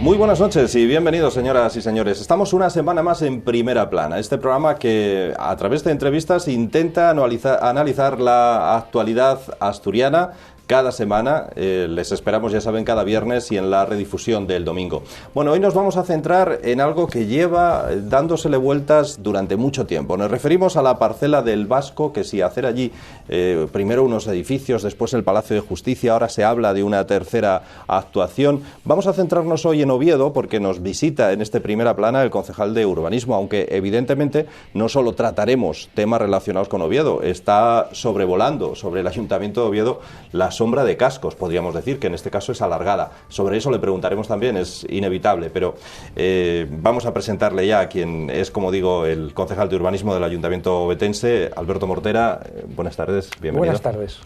Muy buenas noches y bienvenidos, señoras y señores. Estamos una semana más en Primera Plana, este programa que a través de entrevistas intenta analizar la actualidad asturiana. Cada semana, les esperamos, ya saben, cada viernes y en la redifusión del domingo. Bueno, hoy nos vamos a centrar en algo que lleva dándosele vueltas durante mucho tiempo. Nos referimos a la parcela del Vasco, que si hacer allí primero unos edificios, después el Palacio de Justicia, ahora se habla de una tercera actuación. Vamos a centrarnos hoy en Oviedo porque nos visita en este Primera Plana el concejal de Urbanismo, aunque evidentemente no solo trataremos temas relacionados con Oviedo, está sobrevolando sobre el Ayuntamiento de Oviedo la sombra de cascos, podríamos decir, que en este caso es alargada. Sobre eso le preguntaremos también, es inevitable, pero vamos a presentarle ya a quien es, como digo, el concejal de Urbanismo del Ayuntamiento ovetense, Alberto Mortera. Buenas tardes, bienvenido. Buenas tardes.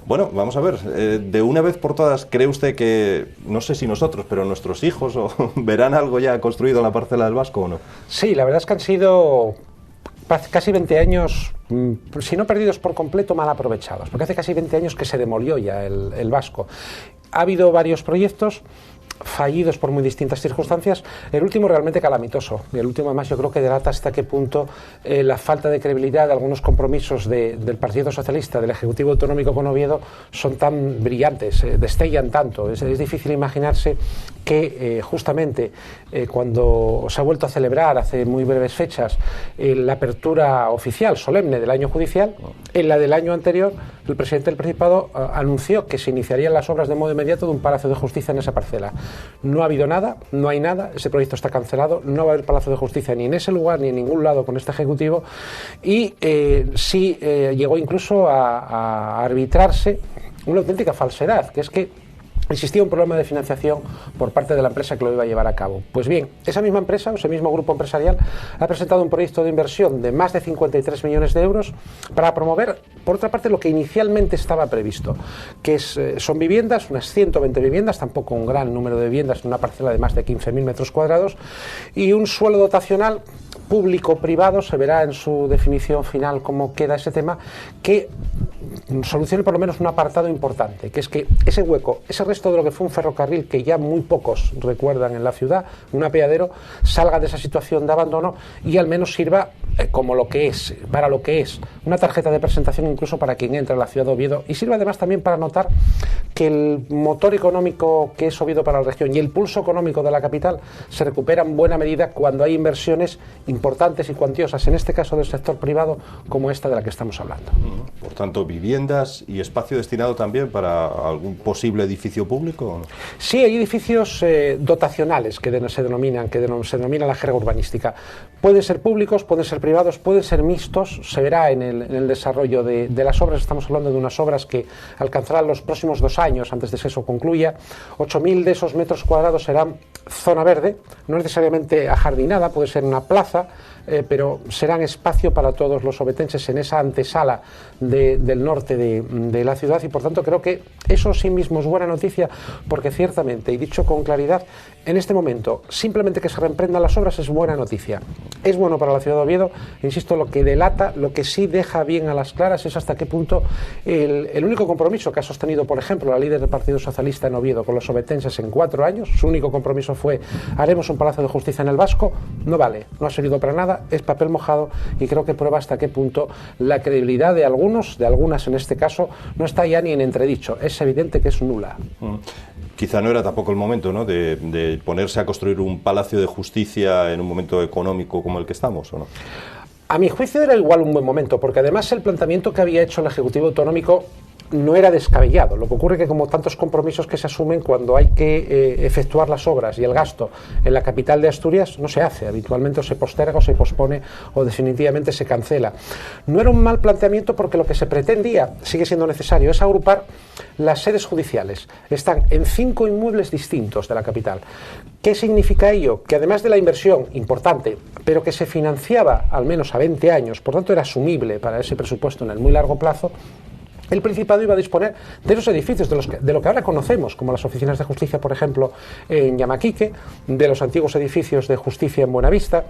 Bueno, vamos a ver, de una vez por todas, ¿cree usted que, no sé si nosotros, pero nuestros hijos verán algo ya construido en la parcela del Vasco o no? Sí, la verdad es que han sido casi 20 años, si no perdidos por completo, mal aprovechados, porque hace casi 20 años que se demolió ya el Vasco. Ha habido varios proyectos fallidos por muy distintas circunstancias, el último realmente calamitoso, y el último además yo creo que delata hasta qué punto la falta de credibilidad de algunos compromisos del Partido Socialista, del Ejecutivo Autonómico con Oviedo, son tan brillantes, destellan tanto. Es difícil imaginarse que justamente cuando se ha vuelto a celebrar hace muy breves fechas la apertura oficial, solemne del año judicial, en la del año anterior el presidente del Principado anunció que se iniciarían las obras de modo inmediato de un Palacio de Justicia en esa parcela. No ha habido nada, no hay nada, ese proyecto está cancelado, no va a haber Palacio de Justicia ni en ese lugar ni en ningún lado con este Ejecutivo, y sí llegó incluso a arbitrarse una auténtica falsedad, que es que existía un problema de financiación por parte de la empresa que lo iba a llevar a cabo. Pues bien, esa misma empresa, ese mismo grupo empresarial, ha presentado un proyecto de inversión de más de 53 millones de euros para promover, por otra parte, lo que inicialmente estaba previsto, que son viviendas, unas 120 viviendas, tampoco un gran número de viviendas en una parcela de más de 15.000 metros cuadrados, y un suelo dotacional público-privado, se verá en su definición final cómo queda ese tema, que solucione por lo menos un apartado importante, que es que ese hueco, ese resto de lo que fue un ferrocarril que ya muy pocos recuerdan en la ciudad, un apeadero, salga de esa situación de abandono y al menos sirva como lo que es, para lo que es, una tarjeta de presentación incluso para quien entra a la ciudad de Oviedo, y sirva además también para notar que el motor económico que es Oviedo para la región y el pulso económico de la capital se recupera en buena medida cuando hay inversiones importantes y cuantiosas, en este caso del sector privado, como esta de la que estamos hablando. Por tanto, viviendas y espacio destinado también para algún posible edificio público, ¿o no? Sí, hay edificios dotacionales que se denominan la jerga urbanística. Pueden ser públicos, pueden ser privados, pueden ser mixtos, se verá en el desarrollo de las obras. Estamos hablando de unas obras que alcanzarán los próximos 2 años antes de que eso concluya. 8.000 de esos metros cuadrados serán zona verde, no necesariamente ajardinada, puede ser una plaza, pero serán espacio para todos los ovetenses en esa antesala del norte de la ciudad, y por tanto creo que eso sí mismo es buena noticia, porque ciertamente, y dicho con claridad, en este momento simplemente que se reemprendan las obras es buena noticia. Es bueno para la ciudad de Oviedo, insisto, lo que delata, lo que sí deja bien a las claras es hasta qué punto el único compromiso que ha sostenido, por ejemplo, la líder del Partido Socialista en Oviedo con los ovetenses en 4 años, su único compromiso fue: haremos un Palacio de Justicia en el Vasco. No vale, no ha servido para nada, es papel mojado, y creo que prueba hasta qué punto la credibilidad de algunos, de algunas en este caso, no está ya ni en entredicho, es evidente que es nula. Quizá no era tampoco el momento, ¿no?, de ponerse a construir un Palacio de Justicia en un momento económico como el que estamos, ¿o no? A mi juicio era igual un buen momento, porque además el planteamiento que había hecho el Ejecutivo Autonómico no era descabellado. Lo que ocurre es que, como tantos compromisos que se asumen cuando hay que efectuar las obras y el gasto en la capital de Asturias, no se hace. Habitualmente o se posterga o se pospone o definitivamente se cancela. No era un mal planteamiento, porque lo que se pretendía, sigue siendo necesario, es agrupar las sedes judiciales. Están en 5 inmuebles distintos de la capital. ¿Qué significa ello? Que además de la inversión importante, pero que se financiaba al menos a 20 años, por tanto era asumible para ese presupuesto en el muy largo plazo, el Principado iba a disponer de esos edificios, de lo que ahora conocemos como las oficinas de justicia, por ejemplo, en Llamaquique, de los antiguos edificios de justicia en Buenavista,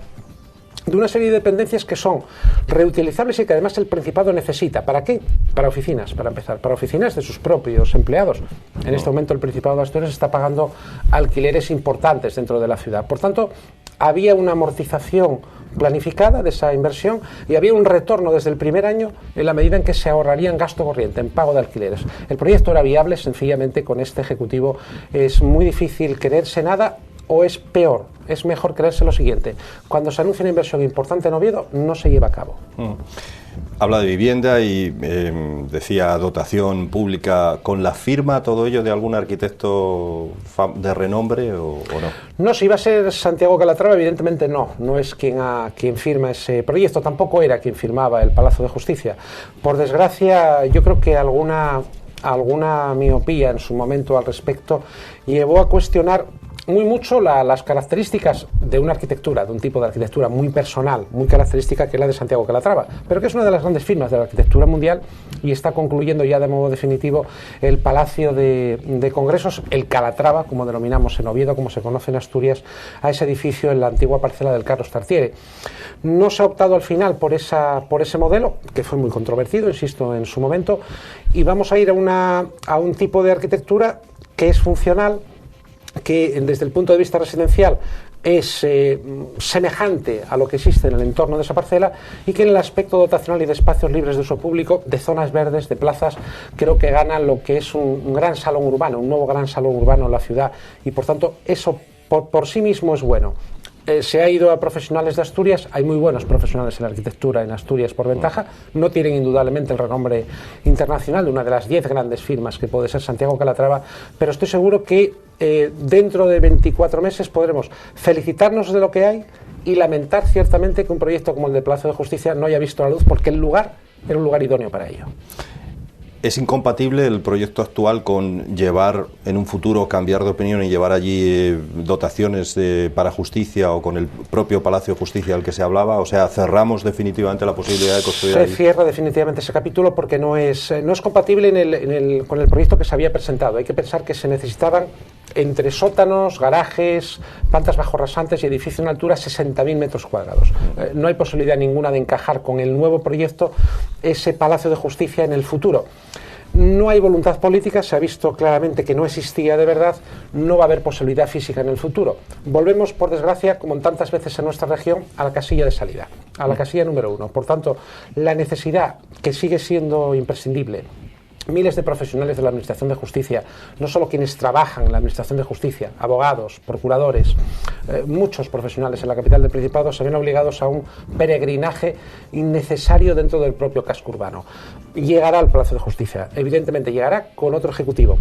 de una serie de dependencias que son reutilizables y que además el Principado necesita. ¿Para qué? Para oficinas, para empezar. Para oficinas de sus propios empleados. En este momento el Principado de Asturias está pagando alquileres importantes dentro de la ciudad. Por tanto, había una amortización planificada de esa inversión y había un retorno desde el primer año en la medida en que se ahorrarían gasto corriente en pago de alquileres. El proyecto era viable, sencillamente con este ejecutivo es muy difícil creerse nada. O es peor, es mejor creerse lo siguiente: cuando se anuncia una inversión importante en Oviedo, no se lleva a cabo. Habla de vivienda y decía dotación pública. ¿Con la firma todo ello de algún arquitecto de renombre o no? No, si iba a ser Santiago Calatrava, evidentemente no es quien firma ese proyecto, tampoco era quien firmaba el Palacio de Justicia. Por desgracia, yo creo que alguna miopía en su momento al respecto llevó a cuestionar muy mucho las características de una arquitectura, de un tipo de arquitectura muy personal, muy característica, que es la de Santiago Calatrava, pero que es una de las grandes firmas de la arquitectura mundial y está concluyendo ya de modo definitivo el Palacio de Congresos, el Calatrava, como denominamos en Oviedo, como se conoce en Asturias, a ese edificio en la antigua parcela del Carlos Tartiere. No se ha optado al final por ese modelo, que fue muy controvertido, insisto, en su momento, y vamos a ir a un tipo de arquitectura que es funcional, que desde el punto de vista residencial es semejante a lo que existe en el entorno de esa parcela y que en el aspecto dotacional y de espacios libres de uso público, de zonas verdes, de plazas, creo que gana lo que es un gran salón urbano, un nuevo gran salón urbano en la ciudad y por tanto eso por sí mismo es bueno. Se ha ido a profesionales de Asturias, hay muy buenos profesionales en la arquitectura en Asturias por ventaja, no tienen indudablemente el renombre internacional de una de las 10 grandes firmas que puede ser Santiago Calatrava, pero estoy seguro que dentro de 24 meses podremos felicitarnos de lo que hay y lamentar ciertamente que un proyecto como el de Palacio de Justicia no haya visto la luz porque el lugar era un lugar idóneo para ello. ¿Es incompatible el proyecto actual con llevar en un futuro, cambiar de opinión y llevar allí dotaciones para justicia o con el propio Palacio de Justicia al que se hablaba? O sea, ¿cerramos definitivamente la posibilidad de construir allí? Se cierra definitivamente ese capítulo porque no es compatible con el proyecto que se había presentado. Hay que pensar que se necesitaban entre sótanos, garajes, plantas bajorrasantes y edificios en altura 60.000 metros cuadrados. No hay posibilidad ninguna de encajar con el nuevo proyecto ese Palacio de Justicia en el futuro. No hay voluntad política, se ha visto claramente que no existía de verdad, no va a haber posibilidad física en el futuro. Volvemos, por desgracia, como en tantas veces en nuestra región, a la casilla de salida, a la casilla número 1. Por tanto, la necesidad, que sigue siendo imprescindible, miles de profesionales de la Administración de Justicia, no solo quienes trabajan en la Administración de Justicia, abogados, procuradores, muchos profesionales en la capital del Principado se ven obligados a un peregrinaje innecesario dentro del propio casco urbano. Llegará al Palacio de Justicia, evidentemente llegará con otro ejecutivo.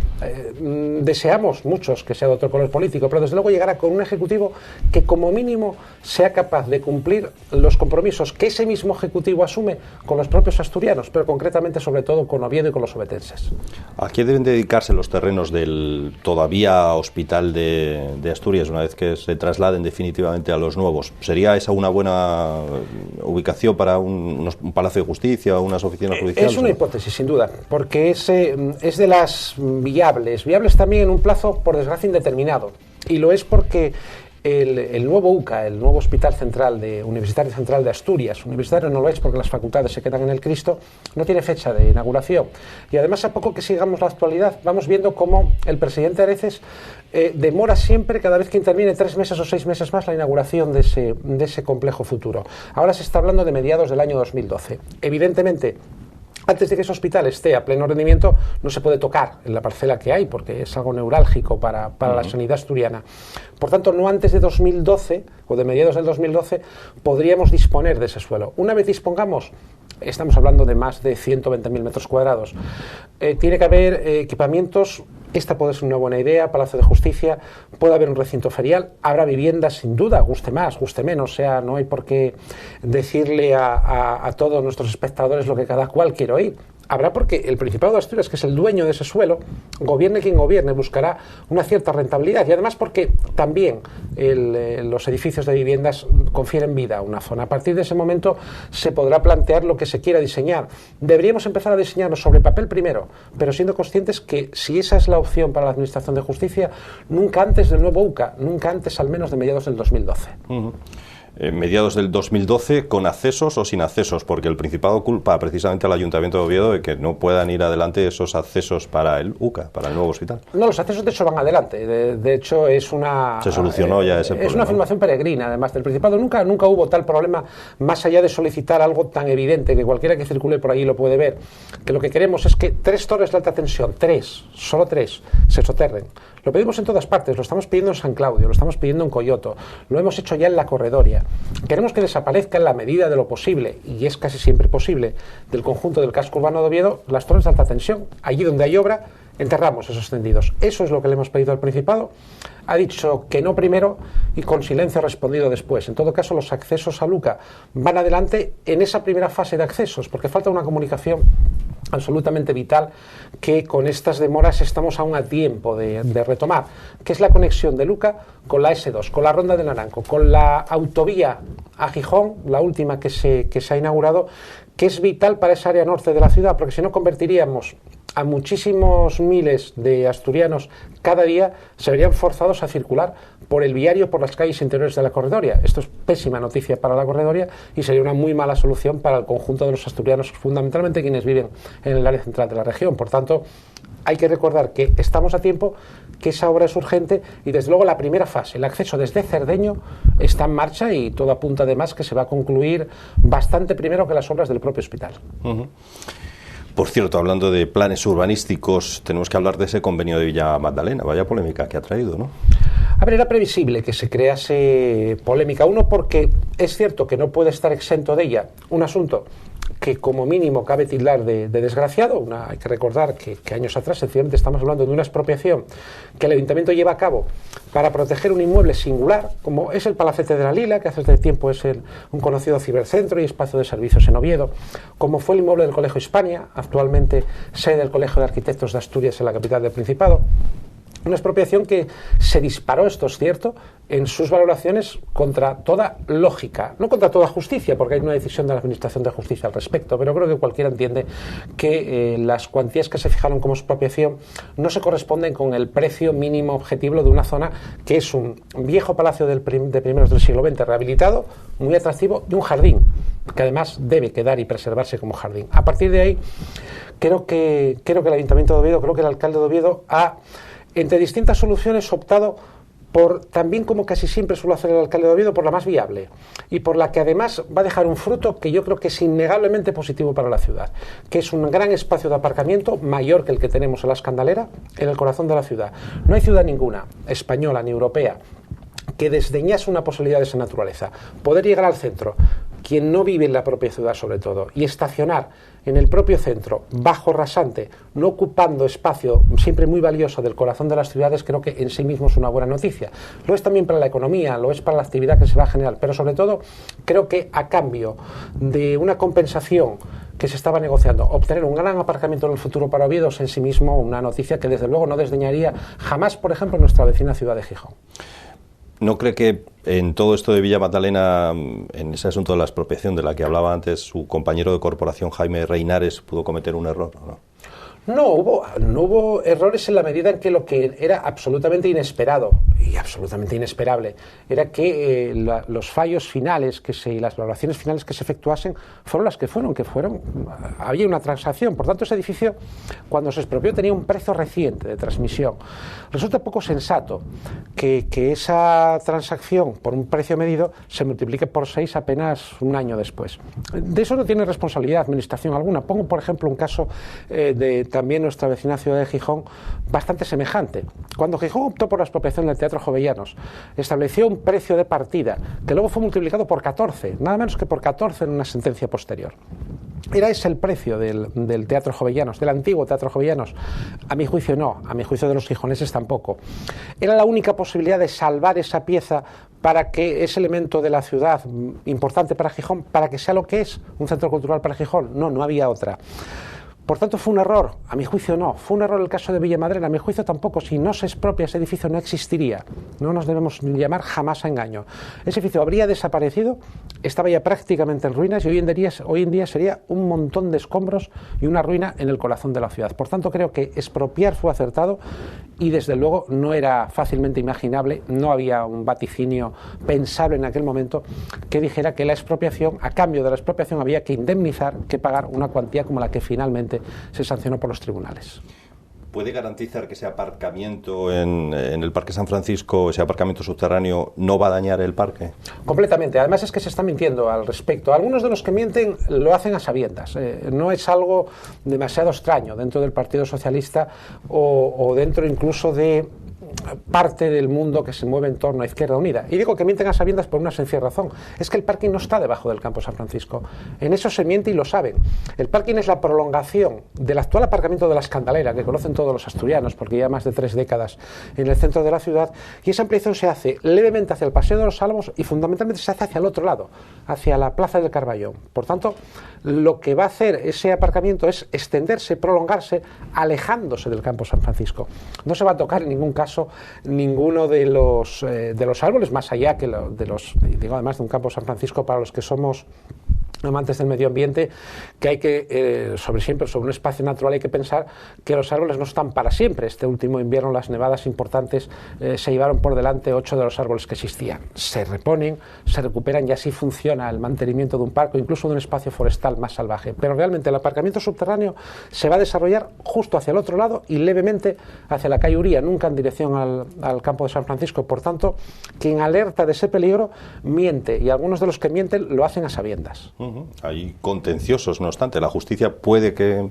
Deseamos muchos que sea de otro color político, pero desde luego llegará con un ejecutivo que como mínimo sea capaz de cumplir los compromisos que ese mismo ejecutivo asume con los propios asturianos, pero concretamente sobre todo con Oviedo y con los obetenses. ¿A qué deben dedicarse los terrenos del todavía Hospital de Asturias una vez que se trasladen definitivamente a los nuevos? ¿Sería esa una buena ubicación para un Palacio de Justicia o unas oficinas judiciales? Es una hipótesis, sin duda, porque es de las viables también en un plazo, por desgracia, indeterminado. Y lo es porque el nuevo UCA, el nuevo Hospital Universitario Central de Asturias, universitario no lo es porque las facultades se quedan en el Cristo, no tiene fecha de inauguración. Y además, a poco que sigamos la actualidad, vamos viendo cómo el presidente Areces demora siempre, cada vez que interviene, 3 meses o 6 meses más la inauguración de ese complejo futuro. Ahora se está hablando de mediados del año 2012. Evidentemente, antes de que ese hospital esté a pleno rendimiento, no se puede tocar en la parcela que hay, porque es algo neurálgico para la sanidad asturiana. Por tanto, no antes de 2012, o de mediados del 2012, podríamos disponer de ese suelo. Una vez dispongamos, estamos hablando de más de 120.000 metros cuadrados, tiene que haber equipamientos. Esta puede ser una buena idea, Palacio de Justicia, puede haber un recinto ferial, habrá viviendas sin duda, guste más, guste menos, o sea, no hay por qué decirle a todos nuestros espectadores lo que cada cual quiere oír. Habrá porque el Principado de Asturias, que es el dueño de ese suelo, gobierne quien gobierne, buscará una cierta rentabilidad y además porque también los edificios de viviendas confieren vida a una zona. A partir de ese momento se podrá plantear lo que se quiera diseñar. Deberíamos empezar a diseñarlo sobre papel primero, pero siendo conscientes que si esa es la opción para la Administración de Justicia, nunca antes del nuevo UCA, nunca antes al menos de mediados del 2012. mediados del 2012, con accesos o sin accesos, porque el Principado culpa precisamente al Ayuntamiento de Oviedo de que no puedan ir adelante esos accesos para el UCA, para el nuevo hospital. No, los accesos de hecho van adelante. De hecho, es una... Se solucionó ya ese problema. Es una afirmación peregrina, además del Principado. Nunca hubo tal problema, más allá de solicitar algo tan evidente que cualquiera que circule por ahí lo puede ver, que lo que queremos es que 3 torres de alta tensión, solo 3, se soterren. Lo pedimos en todas partes, lo estamos pidiendo en San Claudio, lo estamos pidiendo en Coyoto, lo hemos hecho ya en La Corredoria. Queremos que desaparezca en la medida de lo posible, y es casi siempre posible, del conjunto del casco urbano de Oviedo, las torres de alta tensión. Allí donde hay obra, enterramos esos tendidos. Eso es lo que le hemos pedido al Principado. Ha dicho que no primero y con silencio ha respondido después. En todo caso, los accesos a Luca van adelante en esa primera fase de accesos, porque falta una comunicación absolutamente vital que con estas demoras estamos aún a tiempo de retomar, que es la conexión de Luca con la S2, con la Ronda del Naranco, con la autovía a Gijón, la última que se ha inaugurado, que es vital para esa área norte de la ciudad, porque si no convertiríamos a muchísimos miles de asturianos cada día, se verían forzados a circular por el viario, por las calles interiores de La Corredoria. Esto es pésima noticia para La Corredoria y sería una muy mala solución para el conjunto de los asturianos, fundamentalmente quienes viven en el área central de la región. Por tanto, hay que recordar que estamos a tiempo, que esa obra es urgente y desde luego la primera fase, el acceso desde Cerdeño, está en marcha y todo apunta además que se va a concluir bastante primero que las obras del propio hospital. Por cierto, hablando de planes urbanísticos, tenemos que hablar de ese convenio de Villa Magdalena. Vaya polémica que ha traído, ¿no? A ver, era previsible que se crease polémica. Uno, porque es cierto que no puede estar exento de ella un asunto que como mínimo cabe tildar de desgraciado. Hay que recordar que años atrás sencillamente estamos hablando de una expropiación que el Ayuntamiento lleva a cabo para proteger un inmueble singular, como es el Palacete de la Lila, que hace tiempo es un conocido cibercentro y espacio de servicios en Oviedo, como fue el inmueble del Colegio Hispania, actualmente sede del Colegio de Arquitectos de Asturias en la capital del Principado. Una expropiación que se disparó, esto es cierto, en sus valoraciones contra toda lógica, no contra toda justicia, porque hay una decisión de la Administración de Justicia al respecto, pero creo que cualquiera entiende que las cuantías que se fijaron como expropiación no se corresponden con el precio mínimo objetivo de una zona que es un viejo palacio de primeros del siglo XX rehabilitado, muy atractivo, y un jardín, que además debe quedar y preservarse como jardín. A partir de ahí, creo que el Ayuntamiento de Oviedo, creo que el alcalde de Oviedo ha, entre distintas soluciones, optado por, también como casi siempre suele hacer el alcalde de Oviedo, por la más viable y por la que además va a dejar un fruto que yo creo que es innegablemente positivo para la ciudad, que es un gran espacio de aparcamiento mayor que el que tenemos en la Escandalera, en el corazón de la ciudad. No hay ciudad ninguna, española ni europea, que desdeñase una posibilidad de esa naturaleza. Poder llegar al centro, quien no vive en la propia ciudad sobre todo, y estacionar en el propio centro, bajo rasante, no ocupando espacio siempre muy valioso del corazón de las ciudades, creo que en sí mismo es una buena noticia. Lo es también para la economía, lo es para la actividad que se va a generar, pero sobre todo creo que a cambio de una compensación que se estaba negociando, obtener un gran aparcamiento en el futuro para Oviedo es en sí mismo una noticia que desde luego no desdeñaría jamás, por ejemplo, nuestra vecina ciudad de Gijón. ¿No cree que en todo esto de Villa Magdalena, en ese asunto de la expropiación de la que hablaba antes su compañero de corporación Jaime Reinares, pudo cometer un error, ¿no? No hubo errores en la medida en que lo que era absolutamente inesperado y absolutamente inesperable era que los fallos finales y las valoraciones finales que se efectuasen fueron las que fueron, había una transacción. Por tanto, ese edificio, cuando se expropió, tenía un precio reciente de transmisión. Resulta poco sensato que esa transacción por un precio medido se multiplique por 6 apenas un año después. De eso no tiene responsabilidad administración alguna. Pongo, por ejemplo, un caso de también nuestra vecina ciudad de Gijón, bastante semejante. Cuando Gijón optó por la expropiación del Teatro Jovellanos, estableció un precio de partida que luego fue multiplicado por 14, nada menos que por 14 en una sentencia posterior. Era ese el precio del Teatro Jovellanos, del antiguo Teatro Jovellanos. A mi juicio no, a mi juicio de los gijoneses tampoco. Era la única posibilidad de salvar esa pieza para que ese elemento de la ciudad importante para Gijón, para que sea lo que es, un centro cultural para Gijón. No había otra. Por tanto, ¿fue un error? A mi juicio no. ¿Fue un error el caso de Villamadrena? A mi juicio tampoco. Si no se expropia ese edificio no existiría. No nos debemos llamar jamás a engaño. Ese edificio habría desaparecido, estaba ya prácticamente en ruinas y hoy en día sería un montón de escombros y una ruina en el corazón de la ciudad. Por tanto, creo que expropiar fue acertado y desde luego no era fácilmente imaginable, no había un vaticinio pensable en aquel momento que dijera que la expropiación, a cambio de la expropiación había que indemnizar, que pagar una cuantía como la que finalmente se sancionó por los tribunales. ¿Puede garantizar que ese aparcamiento en el Parque San Francisco, ese aparcamiento subterráneo, no va a dañar el parque? Completamente. Además es que se está mintiendo al respecto. Algunos de los que mienten lo hacen a sabiendas. No es algo demasiado extraño dentro del Partido Socialista o dentro incluso de parte del mundo que se mueve en torno a Izquierda Unida. Y digo que mienten a sabiendas por una sencilla razón. Es que el parking no está debajo del campo San Francisco. En eso se miente y lo saben. El parking es la prolongación del actual aparcamiento de la Escandalera, que conocen todos los asturianos, porque lleva más de 3 décadas en el centro de la ciudad, y esa ampliación se hace levemente hacia el Paseo de los Álamos y fundamentalmente se hace hacia el otro lado, hacia la Plaza del Carballón. Por tanto, lo que va a hacer ese aparcamiento es extenderse, prolongarse, alejándose del campo San Francisco. No se va a tocar en ningún caso ninguno de los árboles, más allá que digo, además de un campo San Francisco para los que somos amantes del medio ambiente, que hay que, sobre un espacio natural hay que pensar que los árboles no están para siempre. Este último invierno las nevadas importantes se llevaron por delante 8 de los árboles que existían. Se reponen, se recuperan y así funciona el mantenimiento de un parque, incluso de un espacio forestal más salvaje. Pero realmente el aparcamiento subterráneo se va a desarrollar justo hacia el otro lado y levemente hacia la calle Uría, nunca en dirección al campo de San Francisco. Por tanto, quien alerta de ese peligro miente, y algunos de los que mienten lo hacen a sabiendas. Hay contenciosos, no obstante. La justicia puede que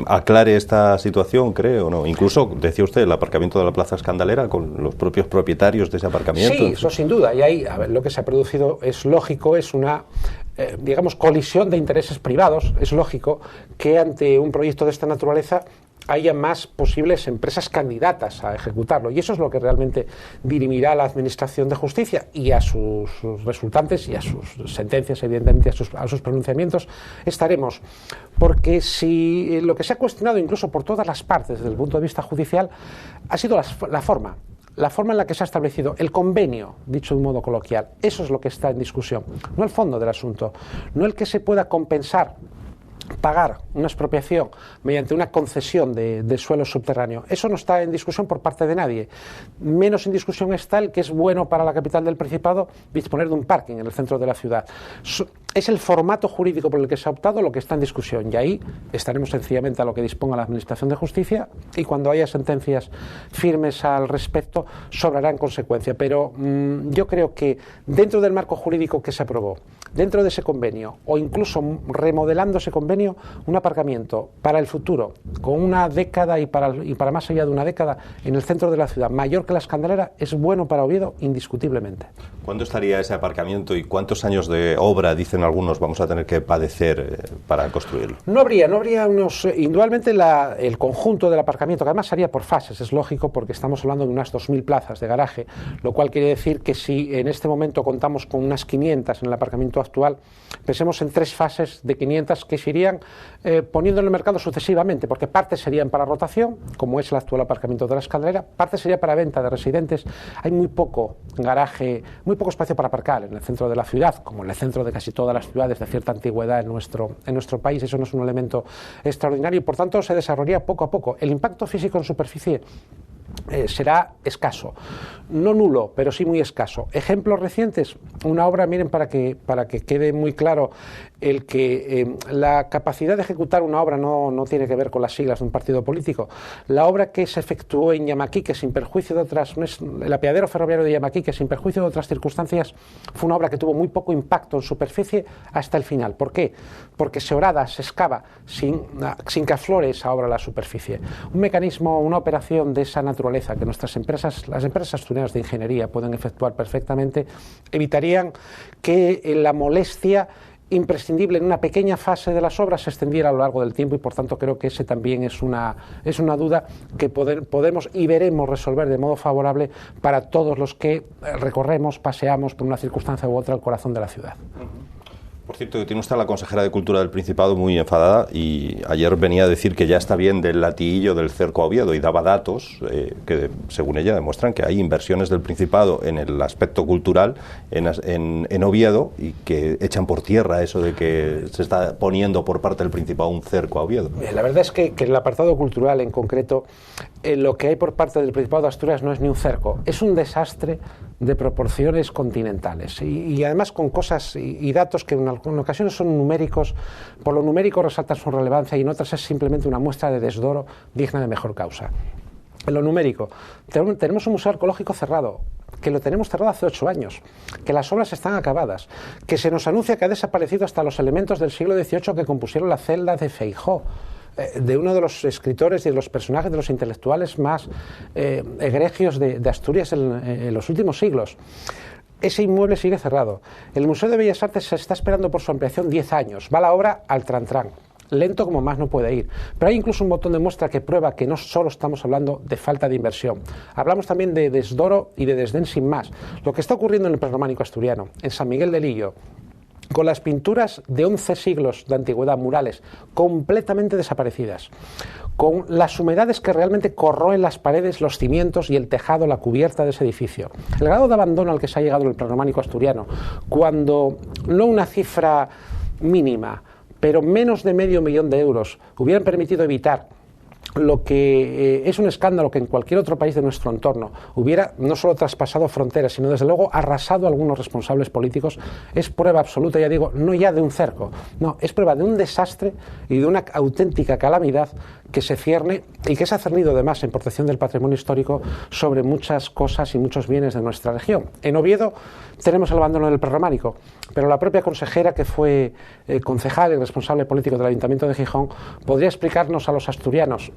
aclare esta situación, creo, ¿no? Incluso, decía usted, el aparcamiento de la Plaza Escandalera con los propios propietarios de ese aparcamiento. Sí, eso sin duda. Y ahí, lo que se ha producido es lógico, es una colisión de intereses privados. Es lógico que ante un proyecto de esta naturaleza haya más posibles empresas candidatas a ejecutarlo, y eso es lo que realmente dirimirá a la Administración de Justicia y a sus resultantes y a sus sentencias, evidentemente a sus pronunciamientos estaremos, porque si lo que se ha cuestionado incluso por todas las partes desde el punto de vista judicial ha sido la forma en la que se ha establecido el convenio, dicho de un modo coloquial. Eso es lo que está en discusión, no el fondo del asunto, no el que se pueda compensar, pagar una expropiación mediante una concesión de suelo subterráneo. Eso no está en discusión por parte de nadie. Menos en discusión está el que es bueno para la capital del Principado disponer de un parking en el centro de la ciudad. Es el formato jurídico por el que se ha optado lo que está en discusión, y ahí estaremos sencillamente a lo que disponga la Administración de Justicia, y cuando haya sentencias firmes al respecto sobrará en consecuencia. Pero yo creo que dentro del marco jurídico que se aprobó, dentro de ese convenio, o incluso remodelando ese convenio, un aparcamiento para el futuro, con una década y para más allá de una década en el centro de la ciudad, mayor que la Escandalera, es bueno para Oviedo indiscutiblemente. ¿Cuándo estaría ese aparcamiento y cuántos años de obra, dicen algunos, vamos a tener que padecer para construirlo? No habría indudablemente el conjunto del aparcamiento, que además sería por fases, es lógico, porque estamos hablando de unas 2.000 plazas de garaje, lo cual quiere decir que si en este momento contamos con unas 500 en el aparcamiento actual, pensemos en 3 fases de 500 que se irían poniendo en el mercado sucesivamente, porque parte serían para rotación, como es el actual aparcamiento de la Escandalera, parte sería para venta de residentes. Hay muy poco garaje, muy poco espacio para aparcar en el centro de la ciudad, como en el centro de casi todas las ciudades de cierta antigüedad en nuestro país. Eso no es un elemento extraordinario y por tanto se desarrollaría poco a poco. El impacto físico en superficie será escaso, no nulo, pero sí muy escaso. Ejemplos recientes, una obra, miren, para que quede muy claro el que la capacidad de ejecutar una obra no tiene que ver con las siglas de un partido político. La obra que se efectuó en Yamaquique sin perjuicio de otras, el apeadero ferroviario de Yamaquique sin perjuicio de otras circunstancias, fue una obra que tuvo muy poco impacto en superficie hasta el final. ¿Por qué? Porque se horada, se excava sin que aflore esa obra a la superficie. Un mecanismo, una operación de esa naturaleza que las empresas asturianas de ingeniería pueden efectuar perfectamente, evitarían que la molestia imprescindible en una pequeña fase de las obras se extendiera a lo largo del tiempo, y por tanto creo que ese también es una duda que podemos y veremos resolver de modo favorable para todos los que recorremos, paseamos por una circunstancia u otra el corazón de la ciudad. Por cierto, que tiene usted a la consejera de Cultura del Principado muy enfadada y ayer venía a decir que ya está bien del latiguillo del cerco a Oviedo y daba datos que, según ella, demuestran que hay inversiones del Principado en el aspecto cultural en Oviedo y que echan por tierra eso de que se está poniendo por parte del Principado un cerco a Oviedo. La verdad es que en el apartado cultural en concreto, lo que hay por parte del Principado de Asturias no es ni un cerco, es un desastre de proporciones continentales y además con cosas y datos que en ocasiones son numéricos, por lo numérico resaltan su relevancia y en otras es simplemente una muestra de desdoro digna de mejor causa. En lo numérico, tenemos un museo arqueológico cerrado, que lo tenemos cerrado hace 8 años, que las obras están acabadas, que se nos anuncia que ha desaparecido hasta los elementos del siglo XVIII que compusieron la celda de Feijó, de uno de los escritores y de los personajes, de los intelectuales más egregios de Asturias en los últimos siglos. Ese inmueble sigue cerrado. El Museo de Bellas Artes se está esperando por su ampliación 10 años. Va la obra al trantrán. Lento como más no puede ir. Pero hay incluso un botón de muestra que prueba que no solo estamos hablando de falta de inversión. Hablamos también de desdoro y de desdén sin más. Lo que está ocurriendo en el prerrománico asturiano, en San Miguel de Lillo, con las pinturas de 11 siglos de antigüedad, murales, completamente desaparecidas, con las humedades que realmente corroen las paredes, los cimientos y el tejado, la cubierta de ese edificio. El grado de abandono al que se ha llegado en el prerrománico asturiano, cuando no una cifra mínima, pero menos de $500,000 de euros hubieran permitido evitar lo que es un escándalo que en cualquier otro país de nuestro entorno hubiera no solo traspasado fronteras, sino desde luego arrasado a algunos responsables políticos, es prueba absoluta, ya digo, no ya de un cerco, no, es prueba de un desastre y de una auténtica calamidad que se cierne y que se ha cernido además en protección del patrimonio histórico sobre muchas cosas y muchos bienes de nuestra región. En Oviedo tenemos el abandono del prerrománico, pero la propia consejera, que fue concejal y responsable político del Ayuntamiento de Gijón, podría explicarnos a los asturianos,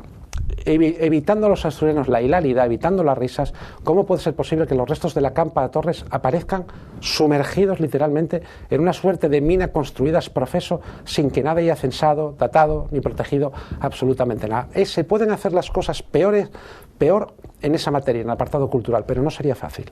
evitando a los asturianos la hilaridad, evitando las risas, cómo puede ser posible que los restos de la Campa de Torres aparezcan sumergidos literalmente en una suerte de mina construida ex profeso sin que nada haya censado, datado ni protegido absolutamente nada. Se pueden hacer las cosas peor en esa materia, en el apartado cultural, pero no sería fácil.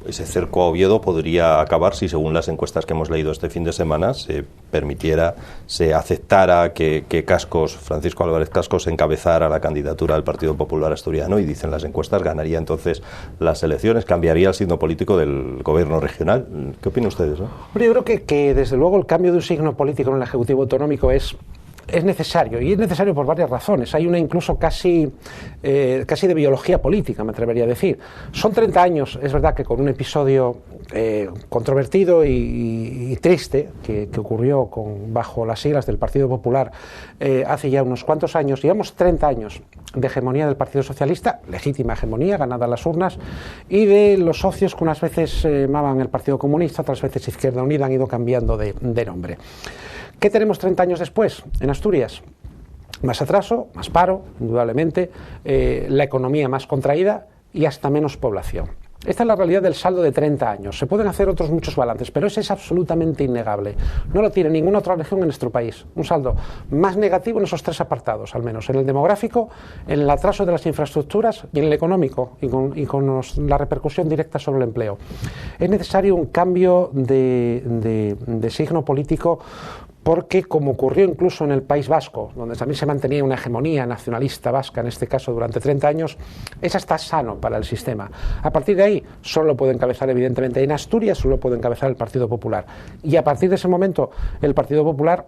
Ese cerco a Oviedo podría acabar si, según las encuestas que hemos leído este fin de semana, se permitiera, se aceptara que Cascos, Francisco Álvarez Cascos, encabezara la candidatura del Partido Popular Asturiano y, dicen las encuestas, ganaría entonces las elecciones, cambiaría el signo político del gobierno regional. ¿Qué opinan ustedes, no? Yo creo que desde luego el cambio de un signo político en el Ejecutivo Autonómico es necesario, y es necesario por varias razones. Hay una incluso casi de biología política, me atrevería a decir. Son 30 años, es verdad, que con un episodio controvertido y triste que ocurrió bajo las siglas del Partido Popular hace ya unos cuantos años. Llevamos 30 años de hegemonía del Partido Socialista, legítima hegemonía, ganada a las urnas, y de los socios que unas veces llamaban el Partido Comunista, otras veces Izquierda Unida, han ido cambiando de nombre. ¿Qué tenemos 30 años después en Asturias? Más atraso, más paro, indudablemente, la economía más contraída y hasta menos población. Esta es la realidad del saldo de 30 años. Se pueden hacer otros muchos balances, pero ese es absolutamente innegable. No lo tiene ninguna otra región en nuestro país. Un saldo más negativo en esos 3 apartados, al menos. En el demográfico, en el atraso de las infraestructuras y en el económico, y con la repercusión directa sobre el empleo. Es necesario un cambio de signo político, porque, como ocurrió incluso en el País Vasco, donde también se mantenía una hegemonía nacionalista vasca, en este caso durante 30 años, esa está sano para el sistema. A partir de ahí, solo lo puede encabezar, evidentemente, en Asturias solo puede encabezar el Partido Popular. Y a partir de ese momento, el Partido Popular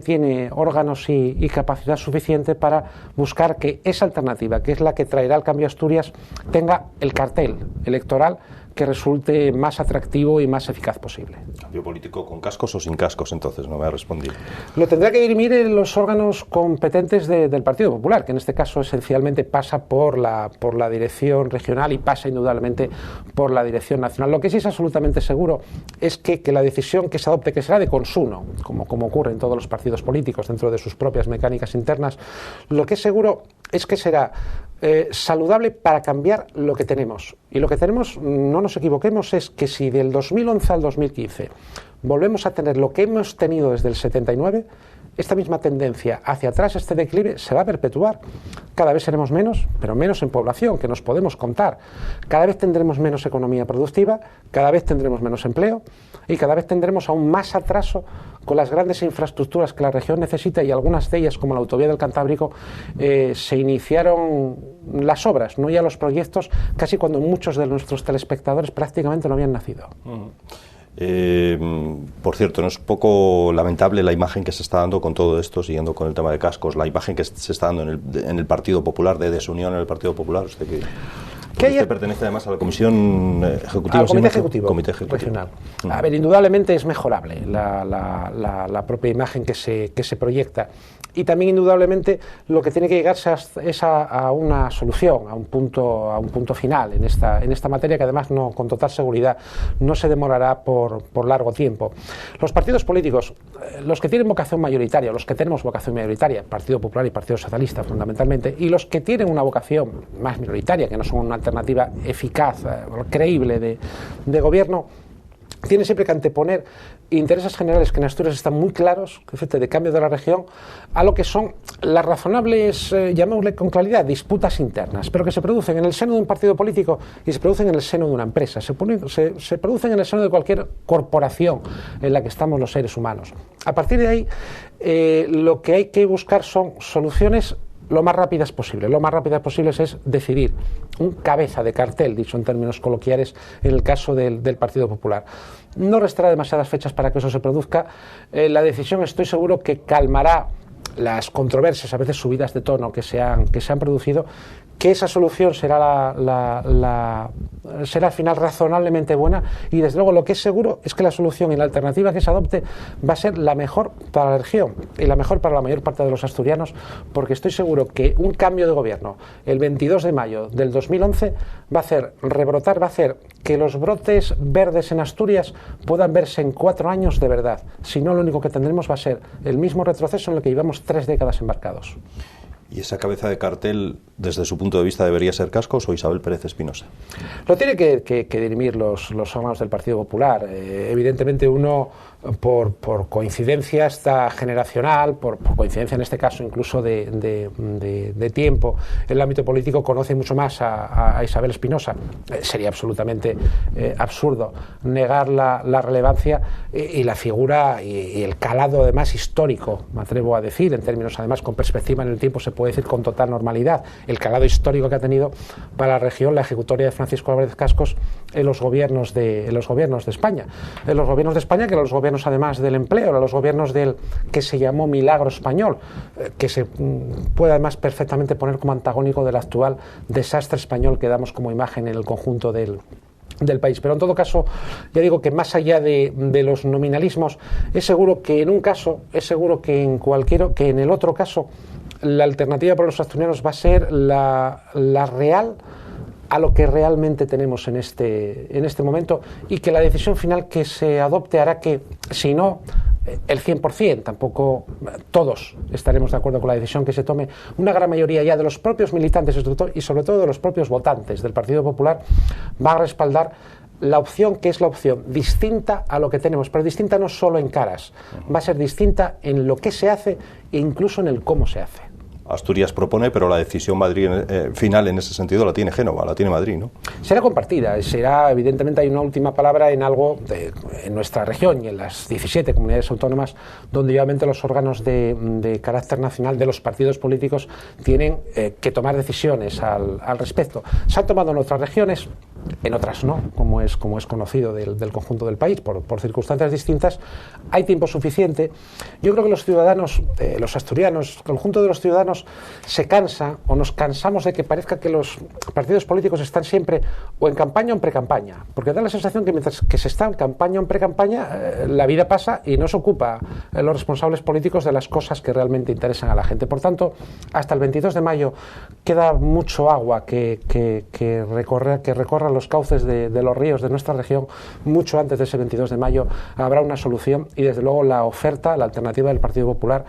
tiene órganos y capacidad suficiente para buscar que esa alternativa, que es la que traerá el cambio a Asturias, tenga el cartel electoral que resulte más atractivo y más eficaz posible. ¿Cambio político con cascos o sin cascos? Entonces, no me ha respondido. Lo tendrá que dirimir en los órganos competentes del Partido Popular, que en este caso esencialmente pasa por la dirección regional y pasa indudablemente por la dirección nacional. Lo que sí es absolutamente seguro es que la decisión que se adopte, que será de consumo, como ocurre en todos los partidos políticos dentro de sus propias mecánicas internas, lo que es seguro es que será saludable para cambiar lo que tenemos. Y lo que tenemos, no nos equivoquemos, es que si del 2011 al 2015 volvemos a tener lo que hemos tenido desde el 79, esta misma tendencia hacia atrás, este declive, se va a perpetuar. Cada vez seremos menos, pero menos en población, que nos podemos contar. Cada vez tendremos menos economía productiva, cada vez tendremos menos empleo y cada vez tendremos aún más atraso con las grandes infraestructuras que la región necesita, y algunas de ellas, como la autovía del Cantábrico, se iniciaron las obras, no ya los proyectos, casi cuando muchos de nuestros telespectadores prácticamente no habían nacido. Por cierto, ¿no es un poco lamentable la imagen que se está dando con todo esto, siguiendo con el tema de cascos, la imagen que se está dando en el Partido Popular, de desunión en el Partido Popular? Usted usted pertenece además a la Comisión Ejecutiva. Al Comité Ejecutivo Regional. A ver, indudablemente es mejorable la propia imagen que se proyecta. Y también indudablemente lo que tiene que llegarse es a una solución, a un punto final en esta materia, que además con total seguridad no se demorará por largo tiempo. Los partidos políticos, los que tienen vocación mayoritaria, los que tenemos vocación mayoritaria, Partido Popular y Partido Socialista fundamentalmente, y los que tienen una vocación más minoritaria, que no son una alternativa eficaz, creíble de gobierno, tienen siempre que anteponer intereses generales que en Asturias están muy claros, de cambio de la región, a lo que son las razonables, llamémosle con claridad, disputas internas, pero que se producen en el seno de un partido político y se producen en el seno de una empresa, se producen en el seno de cualquier corporación en la que estamos los seres humanos. A partir de ahí, lo que hay que buscar son soluciones lo más rápidas posible. Lo más rápidas posibles es decidir un cabeza de cartel, dicho en términos coloquiales, en el caso del Partido Popular. No restará demasiadas fechas para que eso se produzca. La decisión, estoy seguro, que calmará las controversias, a veces subidas de tono, que se han producido, que esa solución será será al final razonablemente buena, y desde luego lo que es seguro es que la solución y la alternativa que se adopte va a ser la mejor para la región y la mejor para la mayor parte de los asturianos, porque estoy seguro que un cambio de gobierno el 22 de mayo del 2011 va a hacer rebrotar, va a hacer que los brotes verdes en Asturias puedan verse en 4 años de verdad. Si no, lo único que tendremos va a ser el mismo retroceso en el que llevamos 3 décadas embarcados. ¿Y esa cabeza de cartel, desde su punto de vista, debería ser Cascos o Isabel Pérez Espinosa? Lo tiene que dirimir los órganos del Partido Popular. Evidentemente uno, por coincidencia esta generacional, por coincidencia en este caso incluso de tiempo en el ámbito político, conoce mucho más a Isabel Espinosa. Sería absolutamente absurdo negar la relevancia y la figura y el calado además histórico, me atrevo a decir, en términos además con perspectiva en el tiempo, se puede decir con total normalidad, el calado histórico que ha tenido para la región la ejecutoria de Francisco Álvarez Cascos en los gobiernos de España. En los gobiernos de España, que eran los gobiernos además del empleo, eran los gobiernos del que se llamó milagro español, que se puede además perfectamente poner como antagónico del actual desastre español que damos como imagen en el conjunto del país. Pero en todo caso, ya digo que más allá de los nominalismos, es seguro que en un caso, es seguro que en el otro caso, la alternativa para los asturianos va a ser la real a lo que realmente tenemos en este momento, y que la decisión final que se adopte hará que, si no el 100%, tampoco todos estaremos de acuerdo con la decisión que se tome, una gran mayoría ya de los propios militantes y sobre todo de los propios votantes del Partido Popular va a respaldar la opción que es la opción distinta a lo que tenemos, pero distinta no solo en caras, va a ser distinta en lo que se hace e incluso en el cómo se hace. Asturias propone, pero la decisión final en ese sentido la tiene Génova, la tiene Madrid, ¿no? Será compartida, evidentemente hay una última palabra en algo en nuestra región y en las 17 comunidades autónomas donde obviamente los órganos de carácter nacional de los partidos políticos tienen que tomar decisiones al respecto. Se han tomado en otras regiones, en otras no, como es conocido del conjunto del país, por circunstancias distintas. Hay tiempo suficiente. Yo creo que los ciudadanos, los asturianos, el conjunto de los ciudadanos se cansa o nos cansamos de que parezca que los partidos políticos están siempre o en campaña o en pre-campaña, porque da la sensación que mientras que se está en campaña o en pre-campaña, la vida pasa y no se ocupa los responsables políticos de las cosas que realmente interesan a la gente. Por tanto, hasta el 22 de mayo queda mucho agua que recorra los cauces de los ríos de nuestra región. Mucho antes de ese 22 de mayo habrá una solución y desde luego la oferta, la alternativa del Partido Popular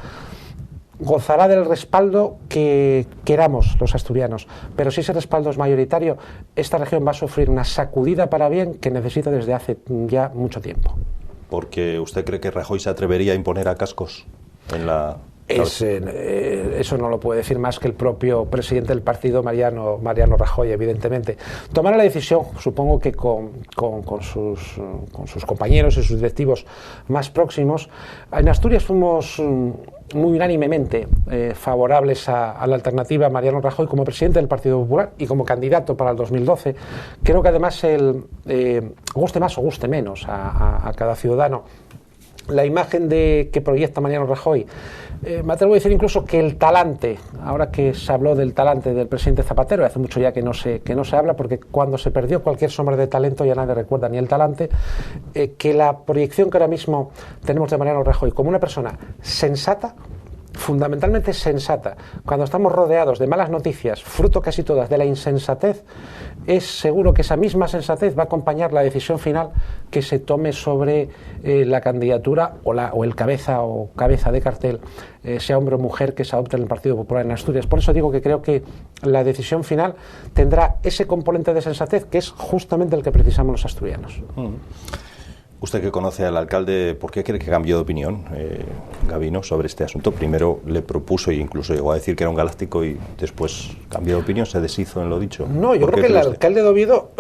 gozará del respaldo que queramos los asturianos, pero si ese respaldo es mayoritario, esta región va a sufrir una sacudida para bien que necesita desde hace ya mucho tiempo. ¿Porque usted cree que Rajoy se atrevería a imponer a Cascos? en la... Eso no lo puede decir más que el propio presidente del partido, Mariano Rajoy, evidentemente. Tomará la decisión, supongo que con sus compañeros y sus directivos más próximos. En Asturias fuimos muy unánimemente favorables a la alternativa Mariano Rajoy como presidente del Partido Popular y como candidato para el 2012. Creo que además guste más o guste menos a cada ciudadano la imagen que proyecta Mariano Rajoy. Me atrevo a decir incluso que el talante, ahora que se habló del talante del presidente Zapatero, hace mucho ya que no se habla, porque cuando se perdió cualquier sombra de talento ya nadie recuerda ni el talante, que la proyección que ahora mismo tenemos de Mariano Rajoy como una persona sensata, fundamentalmente sensata, cuando estamos rodeados de malas noticias, fruto casi todas de la insensatez, es seguro que esa misma sensatez va a acompañar la decisión final que se tome sobre la candidatura o el cabeza de cartel, sea hombre o mujer, que se adopte en el Partido Popular en Asturias. Por eso digo que creo que la decisión final tendrá ese componente de sensatez que es justamente el que precisamos los asturianos. Usted que conoce al alcalde, ¿por qué cree que cambió de opinión, Gabino, sobre este asunto? Primero le propuso e incluso llegó a decir que era un galáctico y después cambió de opinión, se deshizo en lo dicho. No, yo creo que el alcalde de Oviedo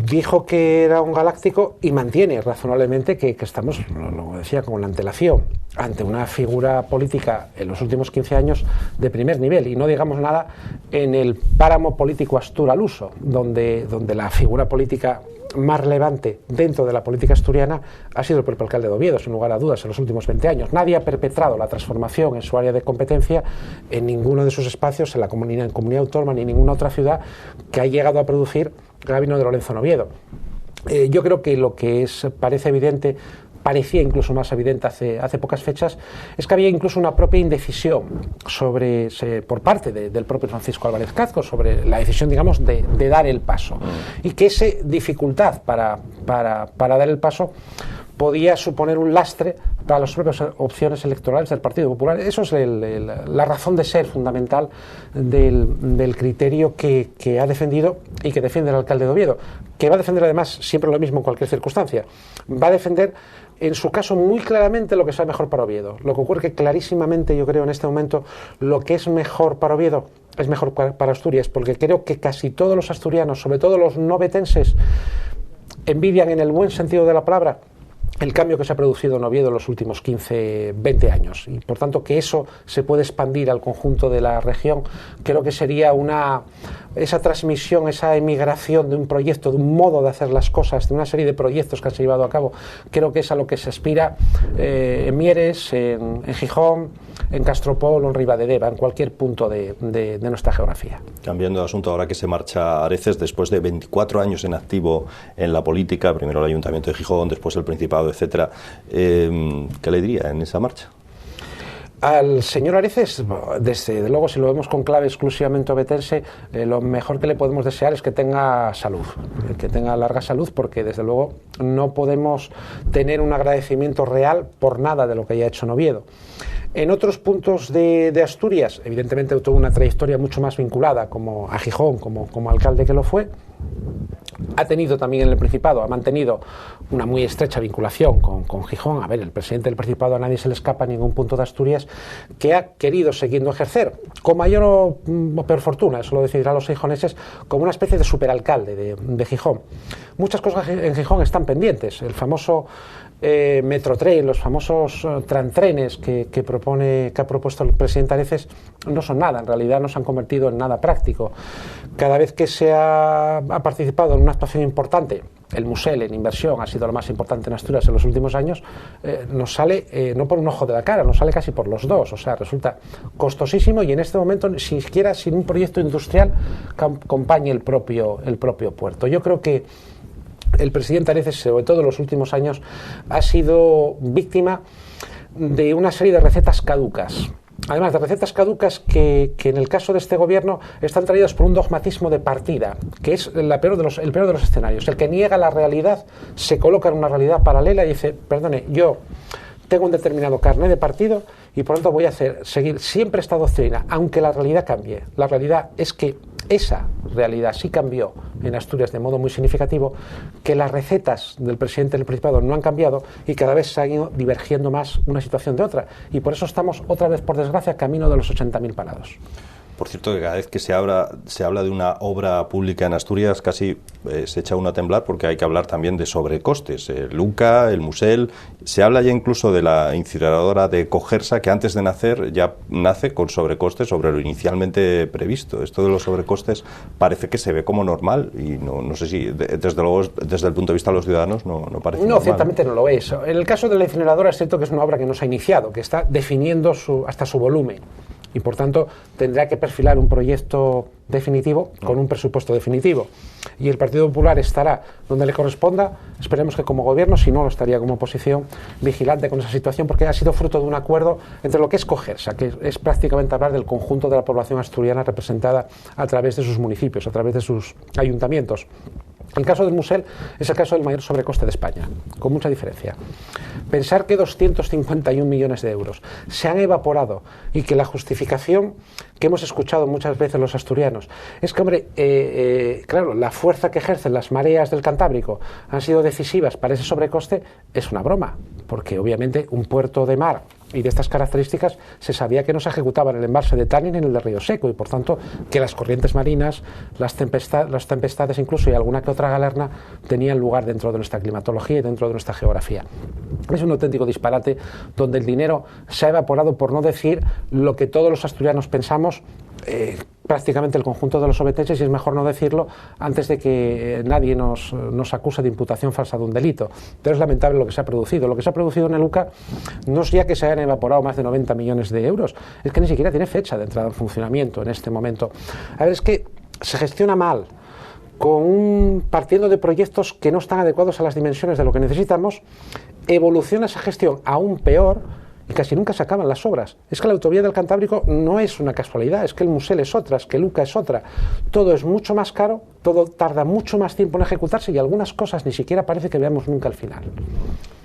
dijo que era un galáctico y mantiene razonablemente que estamos, lo decía, con la antelación ante una figura política en los últimos 15 años de primer nivel, y no digamos nada en el páramo político asturaluso, donde la figura política más relevante dentro de la política asturiana ha sido el propio alcalde de Oviedo, sin lugar a dudas, en los últimos 20 años. Nadie ha perpetrado la transformación en su área de competencia en ninguno de sus espacios, en la comunidad autónoma ni en ninguna otra ciudad que ha llegado a producir Gabino de Lorenzo en Oviedo. Yo creo que lo que parece evidente, parecía incluso más evidente hace pocas fechas, es que había incluso una propia indecisión por parte del propio Francisco Álvarez Cazco sobre la decisión, digamos, de dar el paso, y que esa dificultad para dar el paso podía suponer un lastre para las propias opciones electorales del Partido Popular. Eso es la razón de ser fundamental del criterio que ha defendido y que defiende el alcalde de Oviedo, que va a defender además siempre lo mismo en cualquier circunstancia. Va a defender en su caso muy claramente lo que sea mejor para Oviedo. Lo que ocurre que clarísimamente, yo creo en este momento, lo que es mejor para Oviedo es mejor para Asturias, porque creo que casi todos los asturianos, sobre todo los no vetenses, envidian en el buen sentido de la palabra el cambio que se ha producido en Oviedo en los últimos 15, 20 años, y por tanto que eso se puede expandir al conjunto de la región. Creo que sería esa transmisión, esa emigración de un proyecto, de un modo de hacer las cosas, de una serie de proyectos que han sido llevado a cabo. Creo que es a lo que se aspira en Mieres, en Gijón, en Castropol o en Ribadedeva, en cualquier punto de nuestra geografía. Cambiando de asunto, ahora que se marcha a Areces, después de 24 años en activo en la política, primero el Ayuntamiento de Gijón, después el Principado, etcétera, ¿qué le diría en esa marcha? Al señor Areces, desde luego, si lo vemos con clave exclusivamente obetense, lo mejor que le podemos desear es que tenga salud, que tenga larga salud, porque desde luego no podemos tener un agradecimiento real por nada de lo que haya hecho en Oviedo. En otros puntos de Asturias, evidentemente tuvo una trayectoria mucho más vinculada a Gijón, como alcalde que lo fue. Ha tenido también en el Principado, ha mantenido una muy estrecha vinculación con Gijón. A ver, el presidente del Principado a nadie se le escapa en ningún punto de Asturias, que ha querido seguir ejercer, con mayor o peor fortuna, eso lo decidirán los gijoneses, como una especie de superalcalde de Gijón. Muchas cosas en Gijón están pendientes. El famoso Metrotren, los famosos trantrenes que ha propuesto el presidente Areces no son nada, en realidad no se han convertido en nada práctico. Cada vez que se ha participado en una actuación importante, el Musel en inversión ha sido lo más importante en Asturias en los últimos años, nos sale no por un ojo de la cara, nos sale casi por los dos, o sea, resulta costosísimo, y en este momento ni siquiera sin un proyecto industrial que acompañe el propio puerto. Yo creo que el presidente Areces, sobre todo en los últimos años, ha sido víctima de una serie de recetas caducas. Además de recetas caducas que en el caso de este gobierno están traídas por un dogmatismo de partida, que es el peor de los escenarios. El que niega la realidad se coloca en una realidad paralela y dice, perdone, yo tengo un determinado carné de partido y por lo tanto voy a seguir siempre esta doctrina, aunque la realidad cambie. La realidad es que esa realidad sí cambió en Asturias de modo muy significativo, que las recetas del presidente del Principado no han cambiado y cada vez se ha ido divergiendo más una situación de otra. Y por eso estamos otra vez, por desgracia, camino de los 80.000 parados. Por cierto, que cada vez que se habla de una obra pública en Asturias, casi se echa uno a temblar porque hay que hablar también de sobrecostes. El UCA, el Musel, se habla ya incluso de la incineradora de Cogersa, que antes de nacer ya nace con sobrecostes sobre lo inicialmente previsto. Esto de los sobrecostes parece que se ve como normal y no sé si, desde luego, desde el punto de vista de los ciudadanos, no parece normal. No, ciertamente no lo es. En el caso de la incineradora es cierto que es una obra que no se ha iniciado, que está definiendo hasta su volumen. Y por tanto tendrá que perfilar un proyecto definitivo con un presupuesto definitivo. Y el Partido Popular estará donde le corresponda, esperemos que como gobierno, si no lo estaría como oposición, vigilante con esa situación, porque ha sido fruto de un acuerdo entre lo que es Cogersa, que es prácticamente hablar del conjunto de la población asturiana representada a través de sus municipios, a través de sus ayuntamientos. El caso del Musel es el caso del mayor sobrecoste de España, con mucha diferencia. Pensar que 251 millones de euros se han evaporado y que la justificación que hemos escuchado muchas veces los asturianos es que, hombre, claro, la fuerza que ejercen las mareas del Cantábrico han sido decisivas para ese sobrecoste, es una broma, porque obviamente un puerto de mar y de estas características se sabía que no se ejecutaba en el embalse de Tanin ni en el de Río Seco, y por tanto que las corrientes marinas, las tempestades incluso y alguna que otra galerna tenían lugar dentro de nuestra climatología y dentro de nuestra geografía. Es un auténtico disparate donde el dinero se ha evaporado, por no decir lo que todos los asturianos pensamos, prácticamente el conjunto de los obetenses, y es mejor no decirlo antes de que nadie nos acuse de imputación falsa de un delito. Pero es lamentable lo que se ha producido. Lo que se ha producido en el UCA no es ya que se hayan evaporado más de 90 millones de euros, es que ni siquiera tiene fecha de entrada en funcionamiento en este momento. A ver, es que se gestiona mal, partiendo de proyectos que no están adecuados a las dimensiones de lo que necesitamos, evoluciona esa gestión aún peor y casi nunca se acaban las obras. Es que la autovía del Cantábrico no es una casualidad, es que el Musel es otra, es que el UCA es otra. Todo es mucho más caro, todo tarda mucho más tiempo en ejecutarse y algunas cosas ni siquiera parece que veamos nunca al final.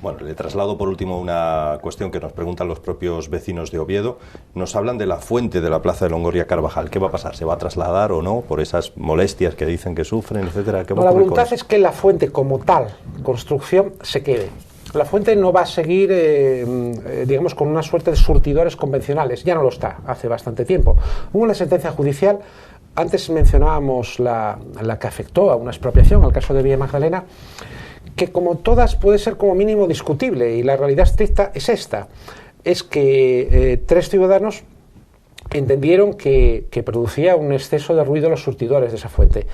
Bueno, le traslado por último una cuestión que nos preguntan los propios vecinos de Oviedo. Nos hablan de la fuente de la plaza de Longoria Carvajal. ¿Qué va a pasar? ¿Se va a trasladar o no por esas molestias que dicen que sufren, etcétera? ¿Qué va a ocurrir? La voluntad es que la fuente como tal, construcción, se quede. La fuente no va a seguir, digamos, con una suerte de surtidores convencionales. Ya no lo está, hace bastante tiempo. Hubo una sentencia judicial, antes mencionábamos la que afectó a una expropiación, al caso de Villa Magdalena, que como todas puede ser como mínimo discutible, y la realidad estricta es esta, es que 3 ciudadanos entendieron que producía un exceso de ruido los surtidores de esa fuente.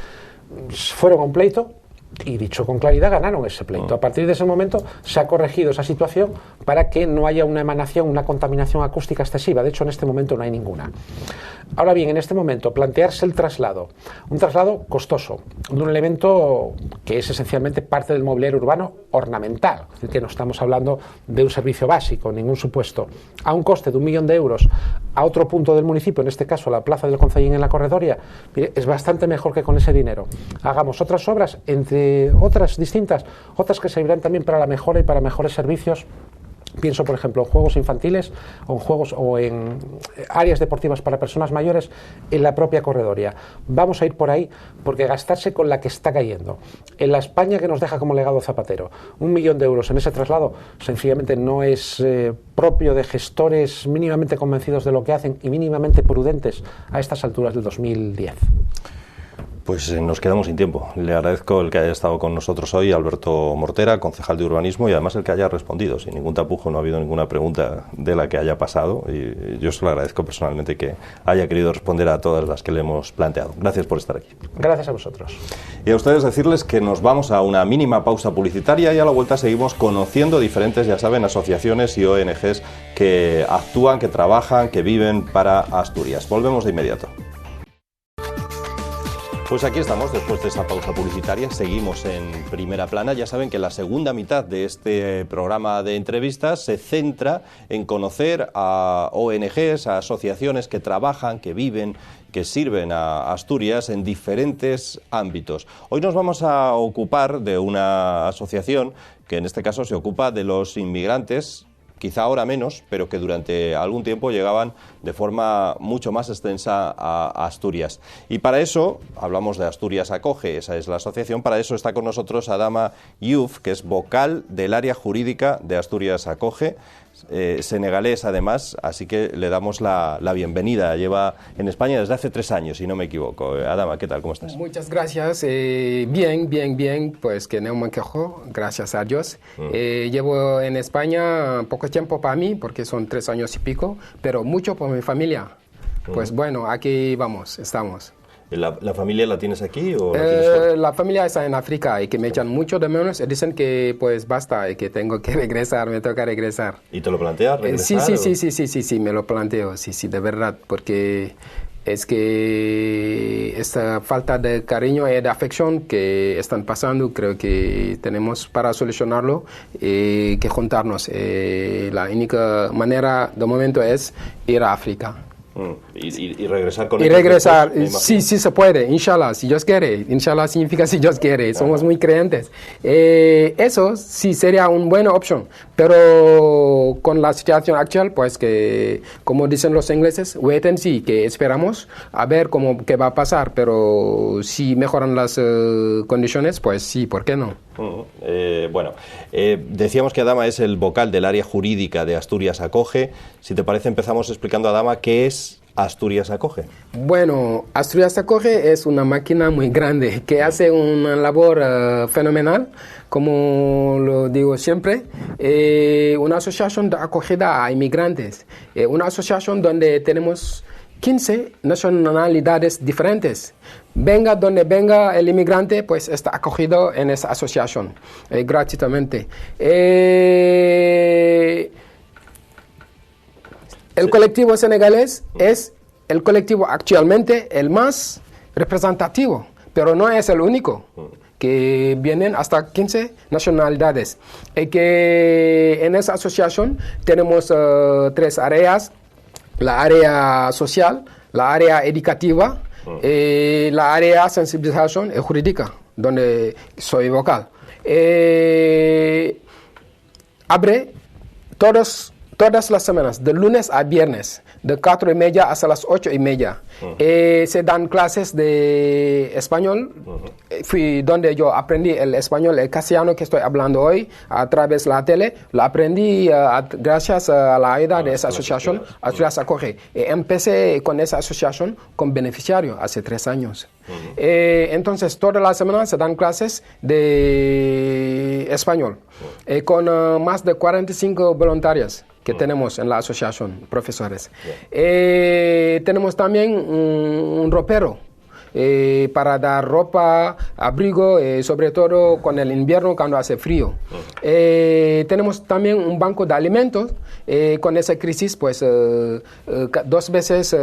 Fueron a un pleito, y dicho con claridad, ganaron ese pleito. A partir de ese momento se ha corregido esa situación para que no haya una emanación, una contaminación acústica excesiva. De hecho, en este momento no hay ninguna. Ahora bien, en este momento, plantearse el traslado, un traslado costoso, de un elemento que es esencialmente parte del mobiliario urbano ornamental, es decir, que no estamos hablando de un servicio básico, en ningún supuesto, a un coste de 1 millón de euros a otro punto del municipio, en este caso la plaza del Concellín en la Corredoria, mire, es bastante mejor que con ese dinero hagamos otras obras, entre otras distintas, otras que servirán también para la mejora y para mejores servicios. Pienso, por ejemplo, en juegos infantiles o en áreas deportivas para personas mayores en la propia Corredoria. Vamos a ir por ahí, porque gastarse con la que está cayendo en la España que nos deja como legado Zapatero 1 millón de euros en ese traslado sencillamente no es propio de gestores mínimamente convencidos de lo que hacen y mínimamente prudentes a estas alturas del 2010. Pues nos quedamos sin tiempo. Le agradezco el que haya estado con nosotros hoy, Alberto Mortera, concejal de Urbanismo, y además el que haya respondido. Sin ningún tapujo, no ha habido ninguna pregunta de la que haya pasado, y yo se lo agradezco personalmente que haya querido responder a todas las que le hemos planteado. Gracias por estar aquí. Gracias a vosotros. Y a ustedes decirles que nos vamos a una mínima pausa publicitaria y a la vuelta seguimos conociendo diferentes, ya saben, asociaciones y ONGs que actúan, que trabajan, que viven para Asturias. Volvemos de inmediato. Pues aquí estamos, después de esa pausa publicitaria, seguimos en Primera Plana. Ya saben que la segunda mitad de este programa de entrevistas se centra en conocer a ONGs, a asociaciones que trabajan, que viven, que sirven a Asturias en diferentes ámbitos. Hoy nos vamos a ocupar de una asociación que en este caso se ocupa de los inmigrantes quizá ahora menos, pero que durante algún tiempo llegaban de forma mucho más extensa a Asturias. Y para eso, hablamos de Asturias Acoge, esa es la asociación, para eso está con nosotros Adama Youf, que es vocal del área jurídica de Asturias Acoge, senegalés además, así que le damos la bienvenida. Lleva en España desde hace 3 años, si no me equivoco. Adama, ¿qué tal? ¿Cómo estás? Muchas gracias. Bien, pues que no me quejo, gracias a Dios. Llevo en España poco tiempo para mí, porque son 3 años y pico, pero mucho por mi familia. Pues bueno, aquí vamos, estamos. ¿La familia la tienes aquí o la familia está en África y que me echan mucho de menos y dicen que pues basta y que tengo que regresar, me toca regresar. ¿Y te lo planteas regresar? Sí, me lo planteo, sí, de verdad, porque es que esta falta de cariño y de afección que están pasando, creo que tenemos para solucionarlo que juntarnos. La única manera de momento es ir a África. Y regresar con ellos. Y regresar, sí se puede, inshallah, si Dios quiere. Inshallah significa si Dios quiere, somos muy creyentes. Eso sí sería una buena opción, pero con la situación actual, pues que, como dicen los ingleses, wait and see, que esperamos a ver qué va a pasar, pero si mejoran las condiciones, pues sí, ¿por qué no? Decíamos que Adama es el vocal del área jurídica de Asturias Acoge. Si te parece, empezamos explicando a Adama qué es Asturias Acoge. Bueno, Asturias Acoge es una máquina muy grande que hace una labor fenomenal, como lo digo siempre. Una asociación de acogida a inmigrantes, una asociación donde tenemos 15 nacionalidades diferentes. Venga donde venga el inmigrante, pues está acogido en esa asociación gratuitamente. El colectivo senegalés es el colectivo actualmente el más representativo, pero no es el único, que vienen hasta 15 nacionalidades. Y que en esa asociación tenemos 3 áreas: la área social, la área educativa, la área sensibilización y jurídica, donde soy vocal. Abre todas las semanas, de lunes a viernes, de 4:30 hasta las 8:30. Se dan clases de español. Fui donde yo aprendí el español, el castellano que estoy hablando hoy, a través de la tele. Lo aprendí gracias a la ayuda de esa asociación, Asturias Acoge. Empecé con esa asociación con beneficiario hace 3 años. Entonces, todas las semanas se dan clases de español, con más de 45 voluntarios que tenemos en la asociación, profesores. Tenemos también un ropero para dar ropa, abrigo, sobre todo con el invierno cuando hace frío. Tenemos también un banco de alimentos. Con esa crisis, pues 2 veces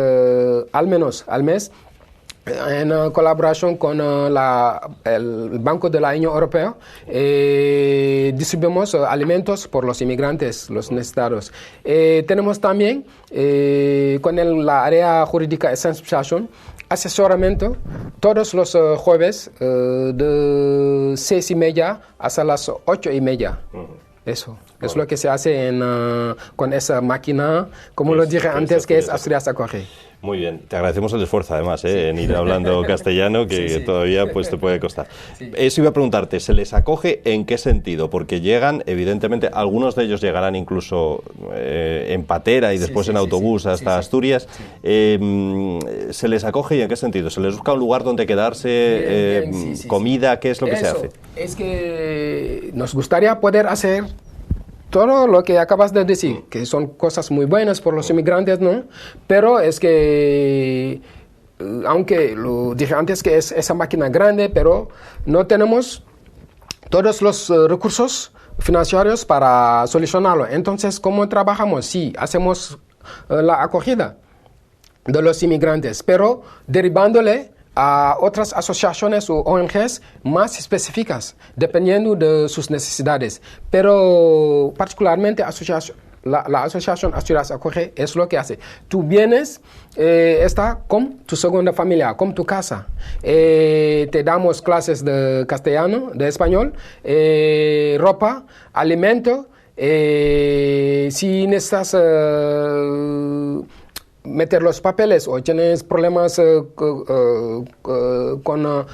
al menos al mes, en colaboración con el Banco de la Unión Europea, distribuimos alimentos por los inmigrantes, los necesitados. Tenemos también con la área jurídica de sensibilización asesoramiento todos los jueves de 6:30 hasta las 8:30. Eso es lo que se hace con esa máquina, como lo dije antes, que es Asturias Acoge. Muy bien, te agradecemos el esfuerzo además en ir hablando castellano, que todavía pues te puede costar. Eso iba a preguntarte, ¿se les acoge en qué sentido? Porque llegan, evidentemente, algunos de ellos llegarán incluso en patera y después en autobús hasta Asturias. ¿Se les acoge y en qué sentido? ¿Se les busca un lugar donde quedarse, comida? ¿Qué es lo que se hace? Es que nos gustaría poder hacer todo lo que acabas de decir, que son cosas muy buenas por los inmigrantes, ¿no? Pero es que, aunque lo dije antes que es esa máquina grande, pero no tenemos todos los recursos financieros para solucionarlo. Entonces, ¿cómo trabajamos? Sí, hacemos la acogida de los inmigrantes, pero derivándole a otras asociaciones o ONGs más específicas, dependiendo de sus necesidades. Pero particularmente la asociación Asturias Acoge es lo que hace. Tú vienes, está con tu segunda familia, con tu casa. Te damos clases de castellano, de español, ropa, alimento, Si necesitas meter los papeles o tienes problemas con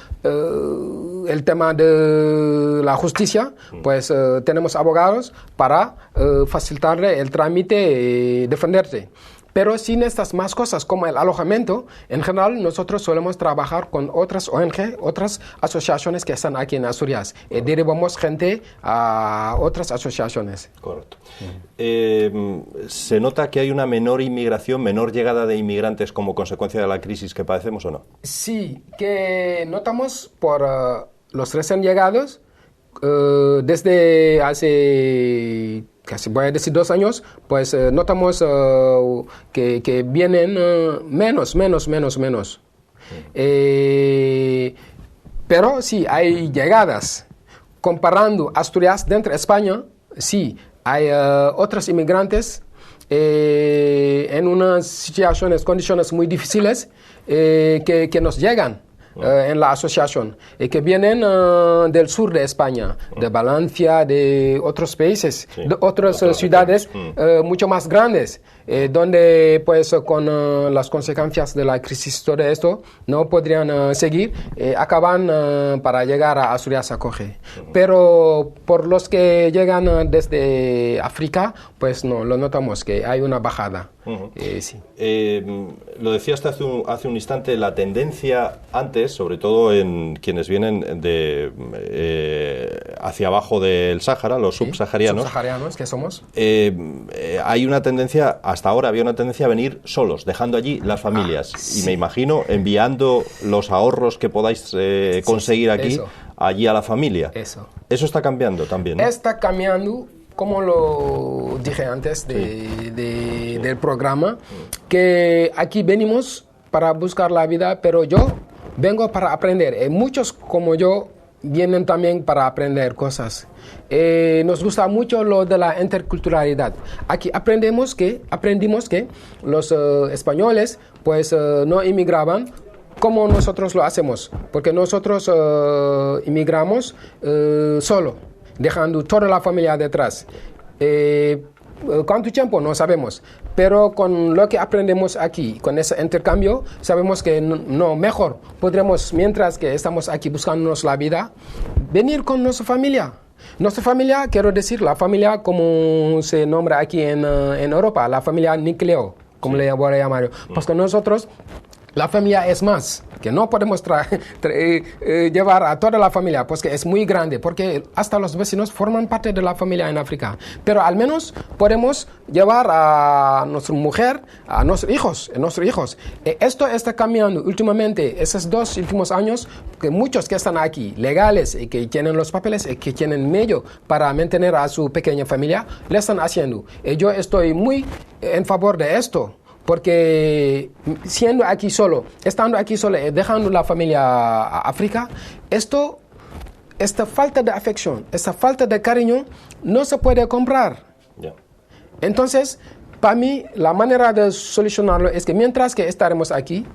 el tema de la justicia, pues tenemos abogados para facilitarle el trámite y defenderte. Pero si necesitas más cosas como el alojamiento, en general nosotros solemos trabajar con otras ONG, otras asociaciones que están aquí en Asturias. Derivamos gente a otras asociaciones. Correcto. ¿Se nota que hay una menor inmigración, menor llegada de inmigrantes como consecuencia de la crisis que padecemos o no? Sí, que notamos por los recién llegados desde hace... casi voy a decir 2 años, pues notamos que vienen menos. Pero sí, hay llegadas. Comparando Asturias dentro de España, sí, hay otros inmigrantes en unas situaciones, condiciones muy difíciles que nos llegan. En la asociación, que vienen del sur de España, de Valencia, de otros países, de otras ciudades mucho más grandes, donde pues con las consecuencias de la crisis, todo esto, no podrían seguir, acaban para llegar a Asturias a coger. Pero por los que llegan desde África, pues no, lo notamos que hay una bajada. Sí. Lo decías hace un instante, la tendencia antes, sobre todo en quienes vienen de hacia abajo del Sáhara, los subsaharianos. Subsaharianos, ¿qué somos? Hay una tendencia, hasta ahora había una tendencia a venir solos, dejando allí las familias. Sí. Y me imagino enviando los ahorros que podáis conseguir aquí, eso. allí a la familia. Eso Está cambiando también, ¿no? Está cambiando, como lo dije antes del programa, que aquí venimos para buscar la vida, pero yo vengo para aprender. Muchos como yo vienen también para aprender cosas. Nos gusta mucho lo de la interculturalidad. Aquí aprendimos que los españoles pues no inmigraban como nosotros lo hacemos, porque nosotros inmigramos solo, dejando toda la familia detrás. ¿Cuánto tiempo? No sabemos. Pero con lo que aprendemos aquí, con ese intercambio, sabemos que no, mejor podremos, mientras que estamos aquí buscándonos la vida, venir con nuestra familia. Nuestra familia, quiero decir, la familia como se nombra aquí en Europa, la familia núcleo, como le voy a llamar. Pues con nosotros, la familia es más, que no podemos llevar a toda la familia, pues que es muy grande, porque hasta los vecinos forman parte de la familia en África. Pero al menos podemos llevar a nuestra mujer, a nuestros hijos. Esto está cambiando últimamente, esos 2 últimos años, que muchos que están aquí, legales, y que tienen los papeles, y que tienen medio para mantener a su pequeña familia, le están haciendo. Y yo estoy muy en favor de esto. Porque estando aquí solo, dejando la familia a África, esta falta de afección, esta falta de cariño, no se puede comprar. Yeah. Entonces, para mí, la manera de solucionarlo es que mientras que estaremos aquí,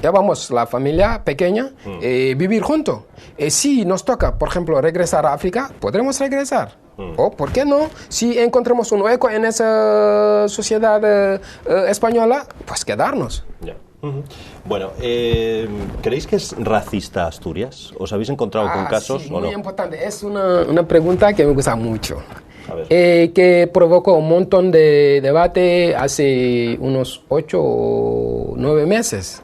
llevamos la familia pequeña, vivir juntos. Si nos toca, por ejemplo, regresar a África, podremos regresar. O, ¿por qué no? Si encontramos un hueco en esa sociedad española, pues quedarnos. Yeah. Bueno, ¿creéis que es racista Asturias? ¿Os habéis encontrado con casos sí, o no? Muy importante. Es una pregunta que me gusta mucho. A ver. Que provocó un montón de debate hace unos 8 o 9 meses.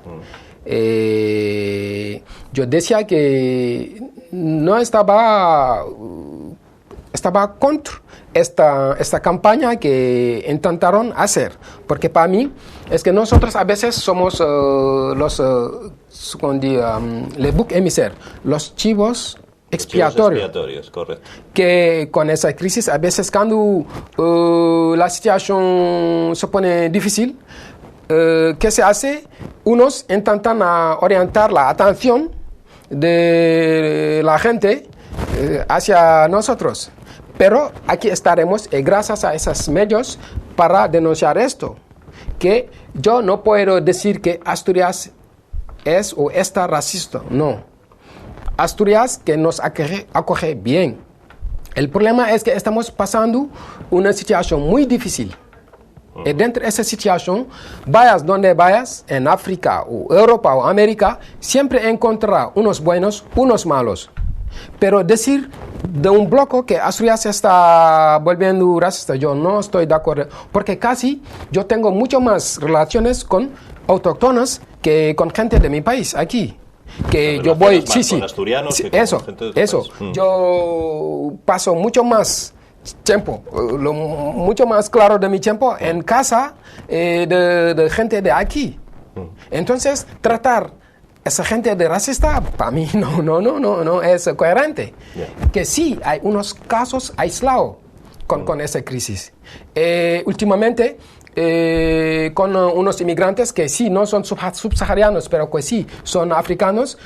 Yo decía que no estaba contra esta campaña que intentaron hacer, porque para mí es que nosotros a veces somos los bouc émissaire, los chivos expiatorios, correcto. Que con esa crisis a veces cuando la situación se pone difícil, ¿qué se hace? Unos intentan orientar la atención de la gente hacia nosotros. Pero aquí estaremos gracias a esos medios para denunciar esto. Que yo no puedo decir que Asturias es o está racista, no. Asturias que nos acoge bien. El problema es que estamos pasando una situación muy difícil. Y dentro de esa situación, vayas donde vayas, en África, o Europa, o América, siempre encontrarás unos buenos, unos malos. Pero decir de un bloque que Asturias está volviendo racista, yo no estoy de acuerdo. Porque casi yo tengo mucho más relaciones con autóctonas que con gente de mi país, aquí. Que yo voy, con asturianos, sí, que con eso, gente de tu eso. país. Yo paso mucho más tiempo, mucho más claro de mi tiempo en casa de gente de aquí. Entonces, tratar esa gente de racista, para mí no es coherente. Que sí, hay unos casos aislados con esa crisis. Últimamente, con unos inmigrantes que sí no son subsaharianos, pero que sí son africanos,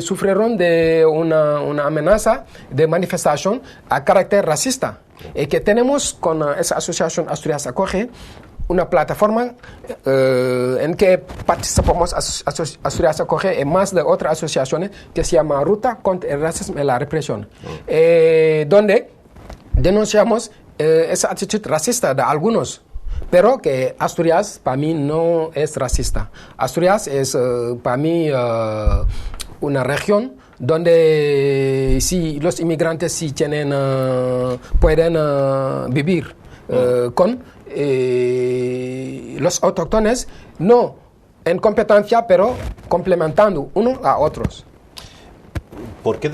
sufrieron de una amenaza de manifestación a carácter racista. Que tenemos con esa asociación Asturias Acoge una plataforma en que participamos Asturias Acoge y más de otras asociaciones que se llama Ruta contra el Racismo y la Represión, donde denunciamos esa actitud racista de algunos. Pero que Asturias para mí no es racista. Asturias es para mí una región donde sí, los inmigrantes sí pueden vivir con los autóctones, no en competencia, pero complementando uno a otros. ¿Por qué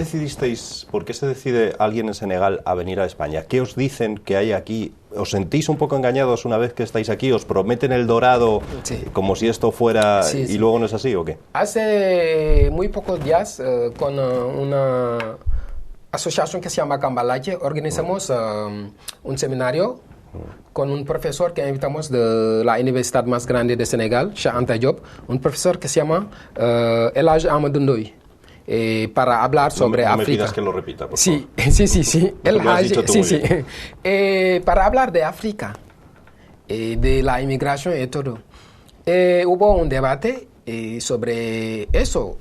se decide alguien en Senegal a venir a España? ¿Qué os dicen que hay aquí? ¿Os sentís un poco engañados una vez que estáis aquí? ¿Os prometen el dorado como si esto fuera y luego no es así o qué? Hace muy pocos días con una asociación que se llama Cambalache organizamos un seminario con un profesor que invitamos de la universidad más grande de Senegal, Cheikh Anta Diop, un profesor que se llama El Hadj Amadou Ndoye. Para hablar sobre no África. Me pidas que lo repita, por sí, favor. Sí. Para hablar de África, de la inmigración y todo. Hubo un debate sobre eso.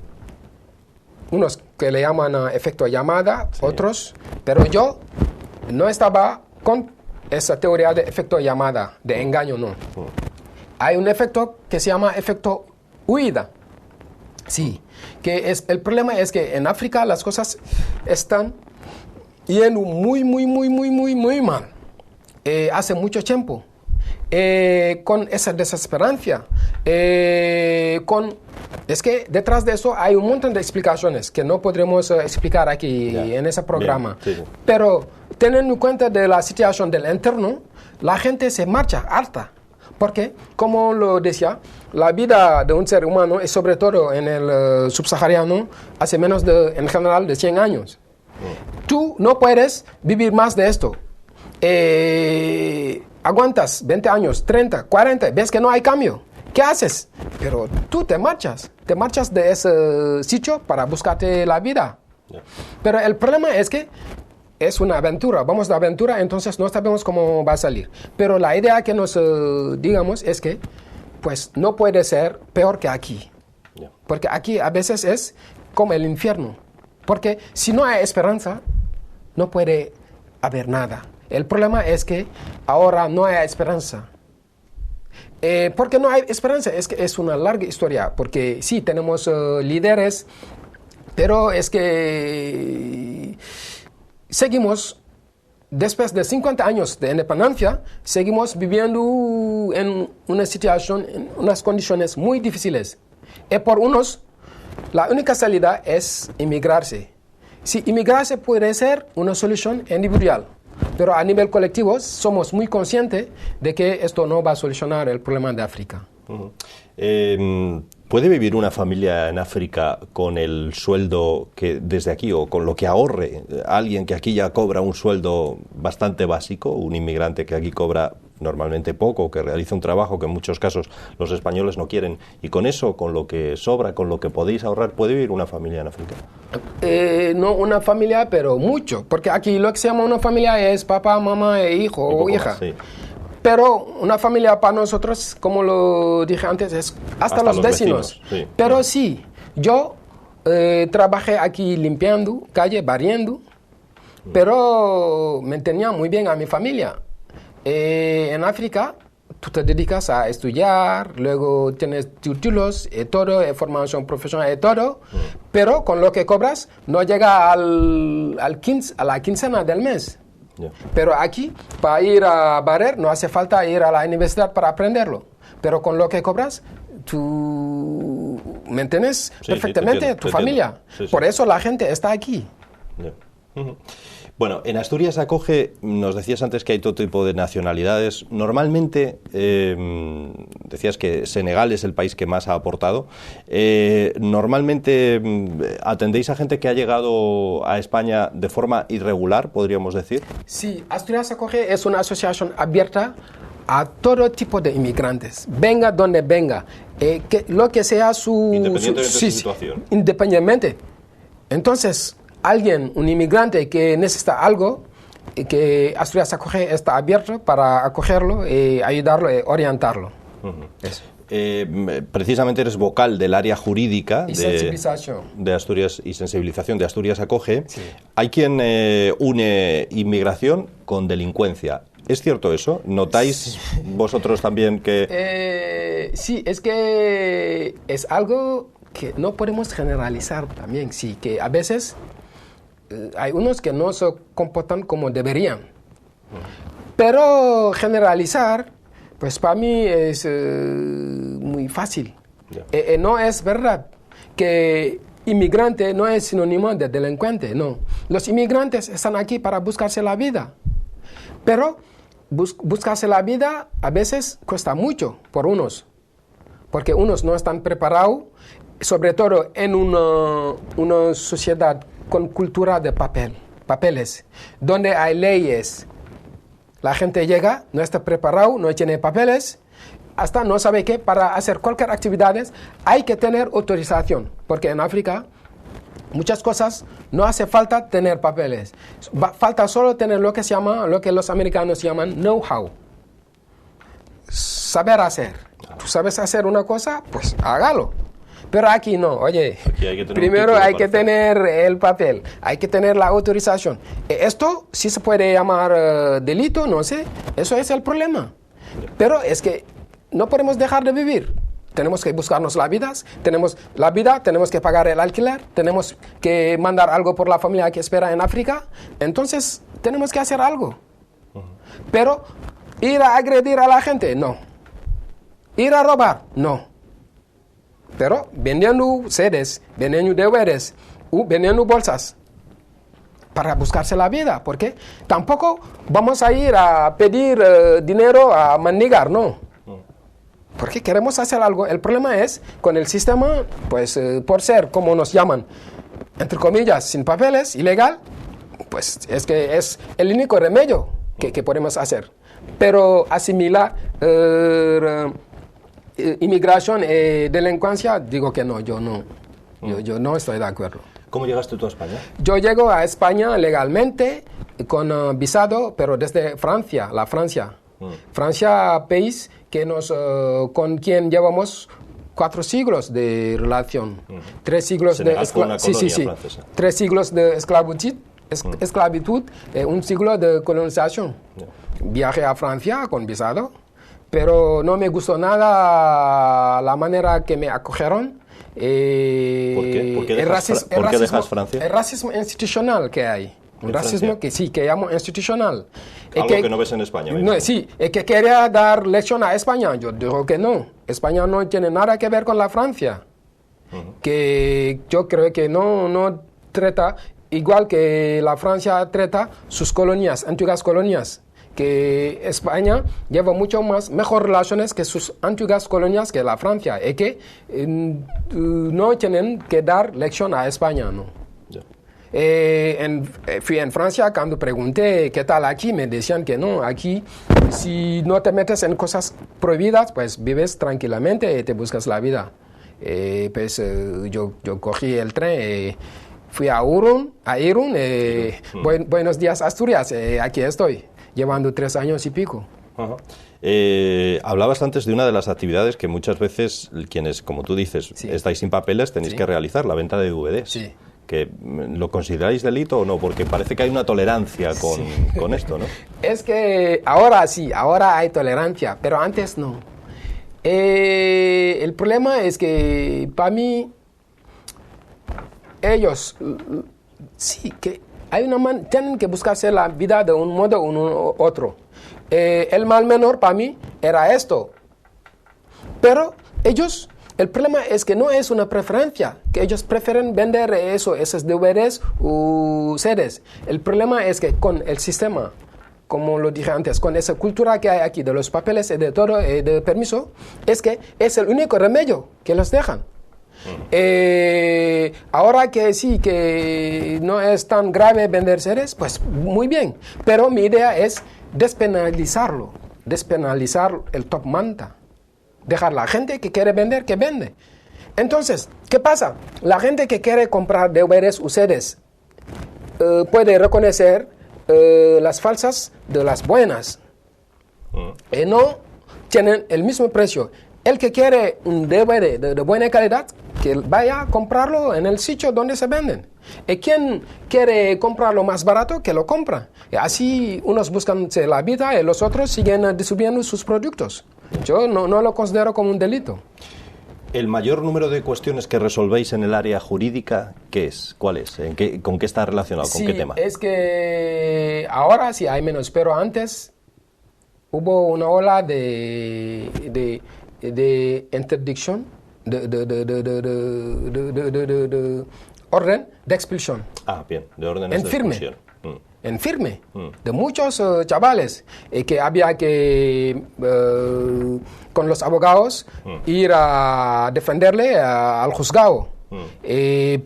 Unos que le llaman efecto llamada, otros. Pero yo no estaba con esa teoría de efecto llamada, de engaño, no. Hay un efecto que se llama efecto huida. Sí, que el problema es que en África las cosas están yendo muy mal. Hace mucho tiempo. Con esa desesperanza. Es que detrás de eso hay un montón de explicaciones que no podremos explicar aquí en ese programa. Bien, sí. Pero teniendo en cuenta de la situación del interno, la gente se marcha harta. Porque, como lo decía, la vida de un ser humano, y sobre todo en el subsahariano, hace en general, de 100 años. Tú no puedes vivir más de esto. Aguantas 20 años, 30, 40, ves que no hay cambio. ¿Qué haces? Pero tú te marchas de ese sitio para buscarte la vida. Pero el problema es que es una aventura, vamos de aventura, entonces no sabemos cómo va a salir. Pero la idea que nos digamos es que pues no puede ser peor que aquí. Porque aquí a veces es como el infierno. Porque si no hay esperanza, no puede haber nada. El problema es que ahora no hay esperanza. ¿Por qué no hay esperanza? Es que es una larga historia. Porque sí, tenemos líderes, pero es que seguimos, después de 50 años de independencia, seguimos viviendo en una situación, en unas condiciones muy difíciles. Y por unos, la única salida es inmigrarse. Si inmigrarse puede ser una solución individual, pero a nivel colectivo somos muy conscientes de que esto no va a solucionar el problema de África. ¿Puede vivir una familia en África con el sueldo que desde aquí o con lo que ahorre alguien que aquí ya cobra un sueldo bastante básico, un inmigrante que aquí cobra normalmente poco, que realiza un trabajo que en muchos casos los españoles no quieren, y con eso, con lo que sobra, con lo que podéis ahorrar, puede vivir una familia en África? No una familia, pero mucho, porque aquí lo que se llama una familia es papá, mamá e hijo o hija. Más, sí. Pero una familia para nosotros, como lo dije antes, es hasta los vecinos. Sí. Pero sí, yo trabajé aquí limpiando calle, barriendo, pero mantenía muy bien a mi familia. En África, tú te dedicas a estudiar, luego tienes títulos y todo, formación profesional y todo, pero con lo que cobras no llega a la quincena del mes. Yeah. Pero aquí, para ir a barrer, no hace falta ir a la universidad para aprenderlo. Pero con lo que cobras, tú mantienes perfectamente tu familia. Sí. Por eso la gente está aquí. Yeah. Bueno, en Asturias acoge, nos decías antes que hay todo tipo de nacionalidades. Normalmente, decías que Senegal es el país que más ha aportado. Normalmente, ¿atendéis a gente que ha llegado a España de forma irregular, podríamos decir? Sí, Asturias acoge es una asociación abierta a todo tipo de inmigrantes, venga donde venga, lo que sea independientemente de su situación. Independientemente. Entonces, un inmigrante que necesita algo, que Asturias acoge, está abierto para acogerlo, ayudarlo y orientarlo. Eso. Precisamente eres vocal del área jurídica de Asturias y sensibilización de Asturias Acoge. Sí. Hay quien une inmigración con delincuencia. ¿Es cierto eso? ¿Notáis vosotros también que...? Sí, es que es algo que no podemos generalizar también. Sí, que a veces hay unos que no se comportan como deberían. Pero generalizar, pues para mí es muy fácil. Yeah. No es verdad que inmigrante no es sinónimo de delincuente, no. Los inmigrantes están aquí para buscarse la vida. Pero buscarse la vida a veces cuesta mucho por unos. Porque unos no están preparados, sobre todo en una sociedad con cultura de papeles, donde hay leyes. La gente llega, no está preparado, no tiene papeles, hasta no sabe que para hacer cualquier actividad hay que tener autorización, porque en África muchas cosas no hace falta tener papeles, falta solo tener lo que los americanos llaman know-how, saber hacer. Tú sabes hacer una cosa, pues hágalo. Pero aquí no, oye, primero hay que tener el papel, hay que tener la autorización. Esto sí se puede llamar delito, no sé, eso es el problema. Pero es que no podemos dejar de vivir. Tenemos que buscarnos la vida, tenemos que pagar el alquiler, tenemos que mandar algo por la familia que espera en África. Entonces, tenemos que hacer algo. Pero ir a agredir a la gente, no. Ir a robar, no. Pero vendiendo sedes, vendiendo deberes, vendiendo bolsas para buscarse la vida, porque tampoco vamos a ir a pedir dinero a mendigar, no. Porque queremos hacer algo. El problema es con el sistema, pues por ser, como nos llaman, entre comillas, sin papeles, ilegal, pues es que es el único remedio que podemos hacer. Pero asimilar inmigración y delincuencia, digo que no, yo no. Yo no estoy de acuerdo. ¿Cómo llegaste tú a España? Yo llego a España legalmente con visado, pero desde Francia, Francia, país que con quien llevamos 4 siglos de relación. 3 siglos de francesa. 3 siglos de esclavitud, 1 siglo de colonización. Yeah. Viajé a Francia con visado, pero no me gustó nada la manera que me acogieron. ¿Por qué? ¿Por qué dejas Francia? El racismo institucional que hay. Un racismo que llamo institucional. Algo que no ves en España. No, sí, es que quería dar lección a España. Yo digo que no. España no tiene nada que ver con la Francia. Que yo creo que no trata igual que la Francia trata sus colonias, antiguas colonias. Que España lleva mucho mejor relaciones que sus antiguas colonias que la Francia. Y que no tienen que dar lección a España, ¿no? Fui en Francia, cuando pregunté qué tal aquí, me decían que no, aquí si no te metes en cosas prohibidas, pues vives tranquilamente y te buscas la vida. Yo cogí el tren, fui a Irún, buenos días Asturias, aquí estoy, llevando 3 años y pico. Hablabas antes de una de las actividades que muchas veces quienes, como tú dices, estáis sin papeles, tenéis que realizar, la venta de DVDs. Sí. que ¿lo consideráis delito o no? Porque parece que hay una tolerancia con esto, ¿no? Es que ahora sí, ahora hay tolerancia, pero antes no. El problema es que para mí, ellos, sí, que tienen que buscarse la vida de un modo u otro. El mal menor para mí era esto. Pero ellos, el problema es que no es una preferencia, que ellos prefieren vender esos DVDs o CDs. El problema es que con el sistema, como lo dije antes, con esa cultura que hay aquí de los papeles y de todo, de permiso, es que es el único remedio que los dejan. Ahora que sí, que no es tan grave vender seres, pues muy bien. Pero mi idea es despenalizar el top manta. Dejar la gente que quiere vender, que vende. Entonces, ¿qué pasa? La gente que quiere comprar DVDs o CDs puede reconocer las falsas de las buenas. Y no tienen el mismo precio. El que quiere un DVD de buena calidad, que vaya a comprarlo en el sitio donde se venden. Y quien quiere comprarlo más barato, que lo compra. Y así unos buscan la vida y los otros siguen distribuyendo sus productos. Yo no lo considero como un delito. ¿El mayor número de cuestiones que resolvéis en el área jurídica, qué es? ¿Cuál es? ¿Con qué está relacionado? ¿Con qué tema? Es que ahora sí hay menos, pero antes hubo una ola de interdicción, de orden de expulsión. Ah, bien, de órdenes de expulsión. En firme, de muchos chavales, que había que, con los abogados, ir a defenderle al juzgado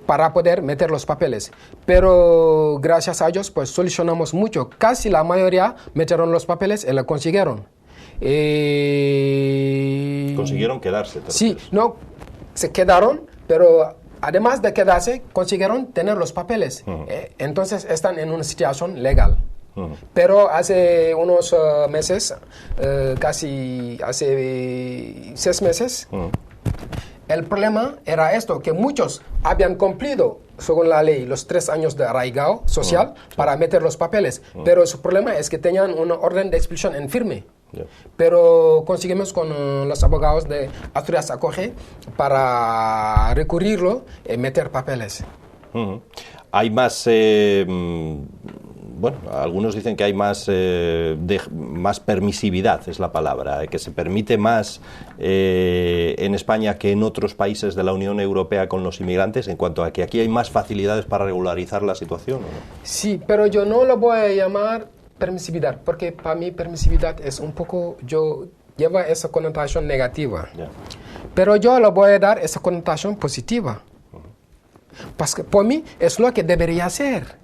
para poder meter los papeles. Pero gracias a ellos, pues solucionamos mucho. Casi la mayoría metieron los papeles y lo consiguieron. ¿Consiguieron quedarse? Sí, no, se quedaron, pero además de quedarse, consiguieron tener los papeles. Entonces están en una situación legal. Pero hace unos meses, casi hace 6 meses, el problema era esto, que muchos habían cumplido, según la ley, los 3 años de arraigado social para meter los papeles. Pero su problema es que tenían una orden de expulsión en firme. Pero conseguimos con los abogados de Asturias Acoge para recurrirlo y meter papeles. Hay más, bueno, algunos dicen que hay más permisividad, es la palabra, que se permite más en España que en otros países de la Unión Europea con los inmigrantes, en cuanto a que aquí hay más facilidades para regularizar la situación, ¿o no? Sí, pero yo no lo voy a llamar permisividad, porque para mí permisividad es un poco, lleva esa connotación negativa. Pero yo le voy a dar esa connotación positiva. Porque por mí es lo que debería ser.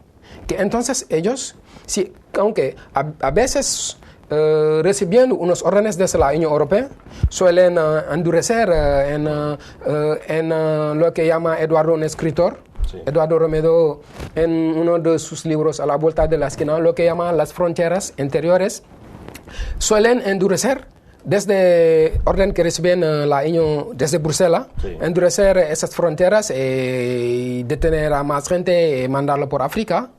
Que entonces ellos, sí, aunque a veces recibiendo unos órdenes desde la Unión Europea, suelen endurecer en lo que llama Eduardo, un escritor, sí. Eduardo Romero, en uno de sus libros, A la vuelta de la esquina, lo que llama las fronteras interiores, suelen endurecer desde orden que reciben la Unión desde Bruselas, sí. Endurecer esas fronteras y detener a más gente y mandarlo por África.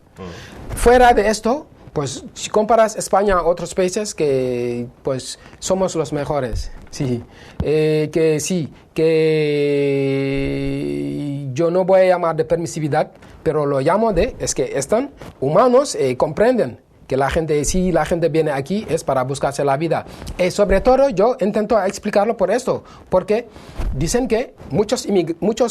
Fuera de esto, pues si comparas España a otros países, que pues somos los mejores. Sí, que yo no voy a llamar de permisividad, pero lo llamo es que están humanos y comprenden que la gente, si la gente viene aquí es para buscarse la vida. Y sobre todo yo intento explicarlo por esto, porque dicen que muchos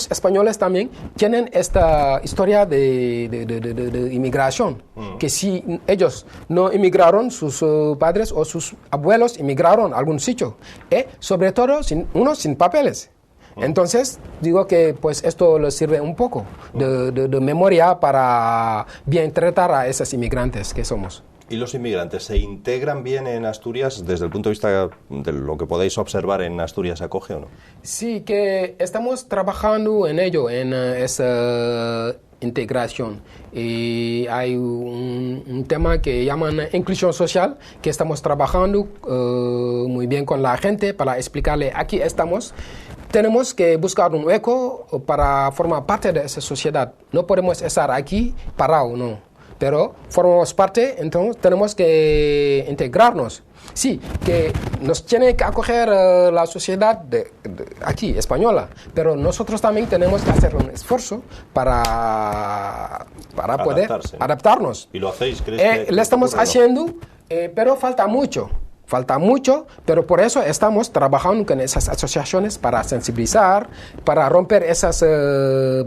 españoles también tienen esta historia de inmigración, que si ellos no inmigraron, sus padres o sus abuelos inmigraron a algún sitio, y sobre todo unos sin papeles. Entonces, digo que pues esto les sirve un poco de memoria para bien tratar a esos inmigrantes que somos. ¿Y los inmigrantes se integran bien en Asturias desde el punto de vista de lo que podéis observar en Asturias Acoge o no? Sí, que estamos trabajando en ello, en esa integración. Y hay un tema que llaman inclusión social, que estamos trabajando muy bien con la gente para explicarle, aquí estamos. Tenemos que buscar un hueco para formar parte de esa sociedad. No podemos estar aquí parados, no. Pero formamos parte, entonces tenemos que integrarnos. Sí, que nos tiene que acoger la sociedad aquí, española, pero nosotros también tenemos que hacer un esfuerzo para poder adaptarnos. ¿Y lo hacéis? ¿Crees que lo estamos haciendo, pero falta mucho, pero por eso estamos trabajando con esas asociaciones para sensibilizar, para romper esas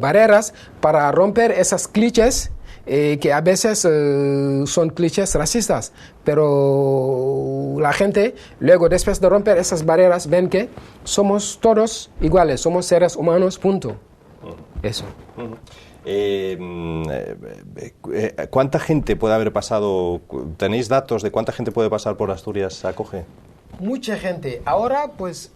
barreras, para romper esas clichés. Que a veces son clichés racistas, pero la gente luego, después de romper esas barreras, ven que somos todos iguales, somos seres humanos, punto. Eso. ¿Cuánta gente puede haber pasado? ¿Tenéis datos de cuánta gente puede pasar por Asturias Acoge? Mucha gente. Ahora, pues,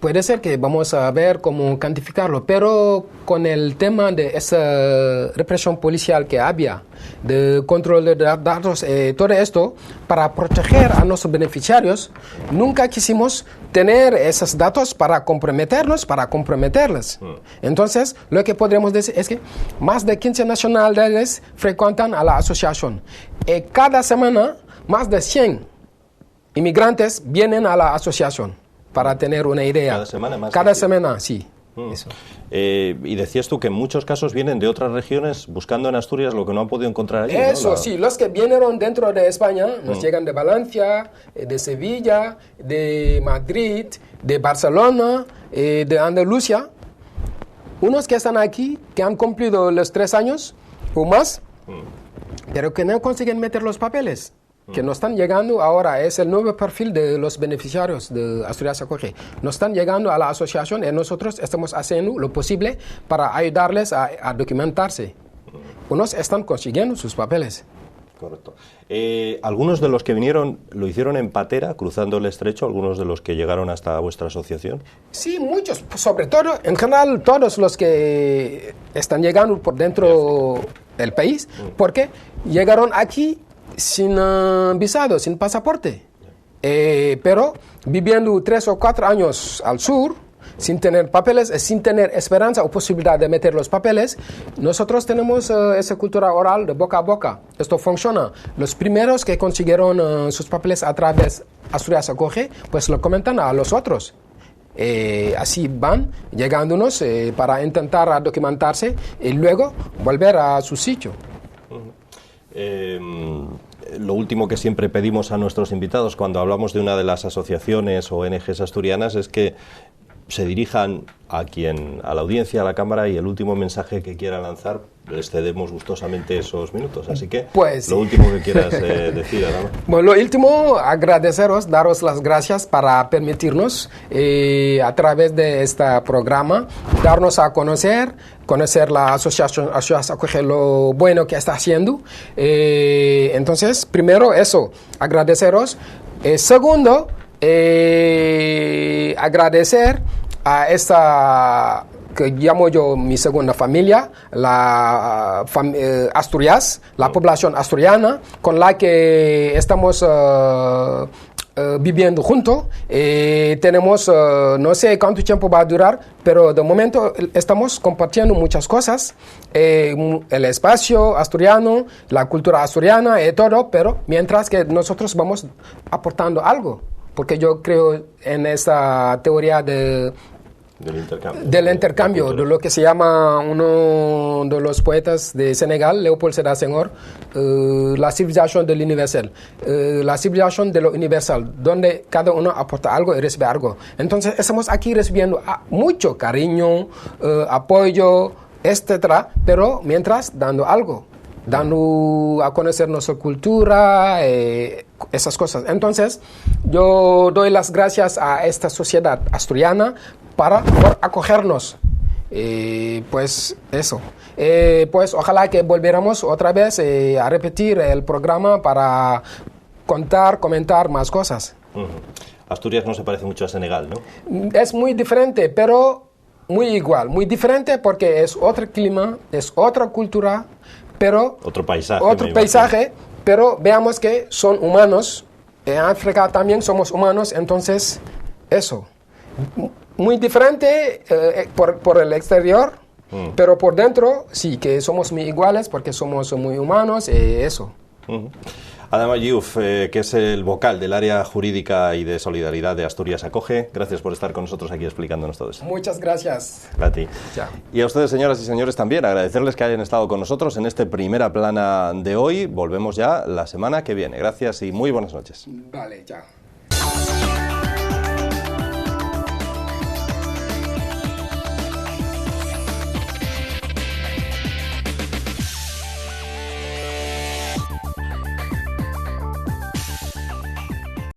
puede ser que vamos a ver cómo cuantificarlo, pero con el tema de esa represión policial que había, de control de datos, todo esto, para proteger a nuestros beneficiarios, nunca quisimos tener esos datos para comprometerlos. Entonces, lo que podríamos decir es que más de 15 nacionalidades frecuentan a la asociación. Cada semana, más de 100 inmigrantes vienen a la asociación. Para tener una idea. Cada semana más. Cada semana, sí. Eso. Y decías tú que en muchos casos vienen de otras regiones buscando en Asturias lo que no han podido encontrar allí. Eso, ¿no? sí. Los que vinieron dentro de España nos llegan de Valencia, de Sevilla, de Madrid, de Barcelona, de Andalucía. Unos que están aquí, que han cumplido los 3 años o más, pero que no consiguen meter los papeles. Que nos están llegando ahora, es el nuevo perfil de los beneficiarios de Asturias Acoge. Nos están llegando a la asociación y nosotros estamos haciendo lo posible para ayudarles a documentarse. Unos están consiguiendo sus papeles. Correcto. ¿Algunos de los que vinieron lo hicieron en patera, cruzando el estrecho, algunos de los que llegaron hasta vuestra asociación? Sí, muchos, sobre todo, en general, todos los que están llegando por dentro del país, porque llegaron aquí sin visado, sin pasaporte, pero viviendo 3 o 4 años al sur, sin tener papeles, sin tener esperanza o posibilidad de meter los papeles, nosotros tenemos esa cultura oral de boca a boca. Esto funciona. Los primeros que consiguieron sus papeles a través de Asturias Acoge, pues lo comentan a los otros. Así van llegándonos para intentar documentarse y luego volver a su sitio. Lo último que siempre pedimos a nuestros invitados cuando hablamos de una de las asociaciones o ONGs asturianas es que se dirijan a la audiencia, a la cámara, y el último mensaje que quieran lanzar, les cedemos gustosamente esos minutos. Así que, pues, lo último que quieras decir, Adama. Bueno, lo último, agradeceros, daros las gracias para permitirnos, a través de este programa, darnos a conocer la asociación Acoge, lo bueno que está haciendo. Entonces, primero eso, agradeceros. Segundo, agradecer a esta que llamo yo mi segunda familia, la Asturias, la población asturiana, con la que estamos viviendo juntos. Tenemos, no sé cuánto tiempo va a durar, pero de momento estamos compartiendo muchas cosas, el espacio asturiano, la cultura asturiana y todo, pero mientras que nosotros vamos aportando algo, porque yo creo en esa teoría del intercambio, de lo que se llama uno de los poetas de Senegal, Léopold Sédar Senghor, la civilización del universal, la civilización de lo universal, donde cada uno aporta algo y recibe algo. Entonces estamos aquí recibiendo mucho cariño, apoyo, etcétera, pero mientras dando algo, dando a conocer nuestra cultura, esas cosas. Entonces, yo doy las gracias a esta sociedad asturiana por acogernos. Pues eso. Pues ojalá que volviéramos otra vez a repetir el programa para comentar más cosas. Asturias no se parece mucho a Senegal, ¿no? Es muy diferente, pero muy igual, muy diferente porque es otro clima, es otra cultura, pero... Otro paisaje. Otro paisaje, pero veamos que son humanos. En África también somos humanos, entonces eso. Muy diferente por el exterior, pero por dentro sí que somos muy iguales porque somos muy humanos y eso. Adama Diouf, que es el vocal del área jurídica y de solidaridad de Asturias Acoge, gracias por estar con nosotros aquí explicándonos todo esto. Muchas gracias. A ti. Chao. Y a ustedes, señoras y señores, también agradecerles que hayan estado con nosotros en este Primera Plana de hoy. Volvemos ya la semana que viene. Gracias y muy buenas noches. Vale, chao.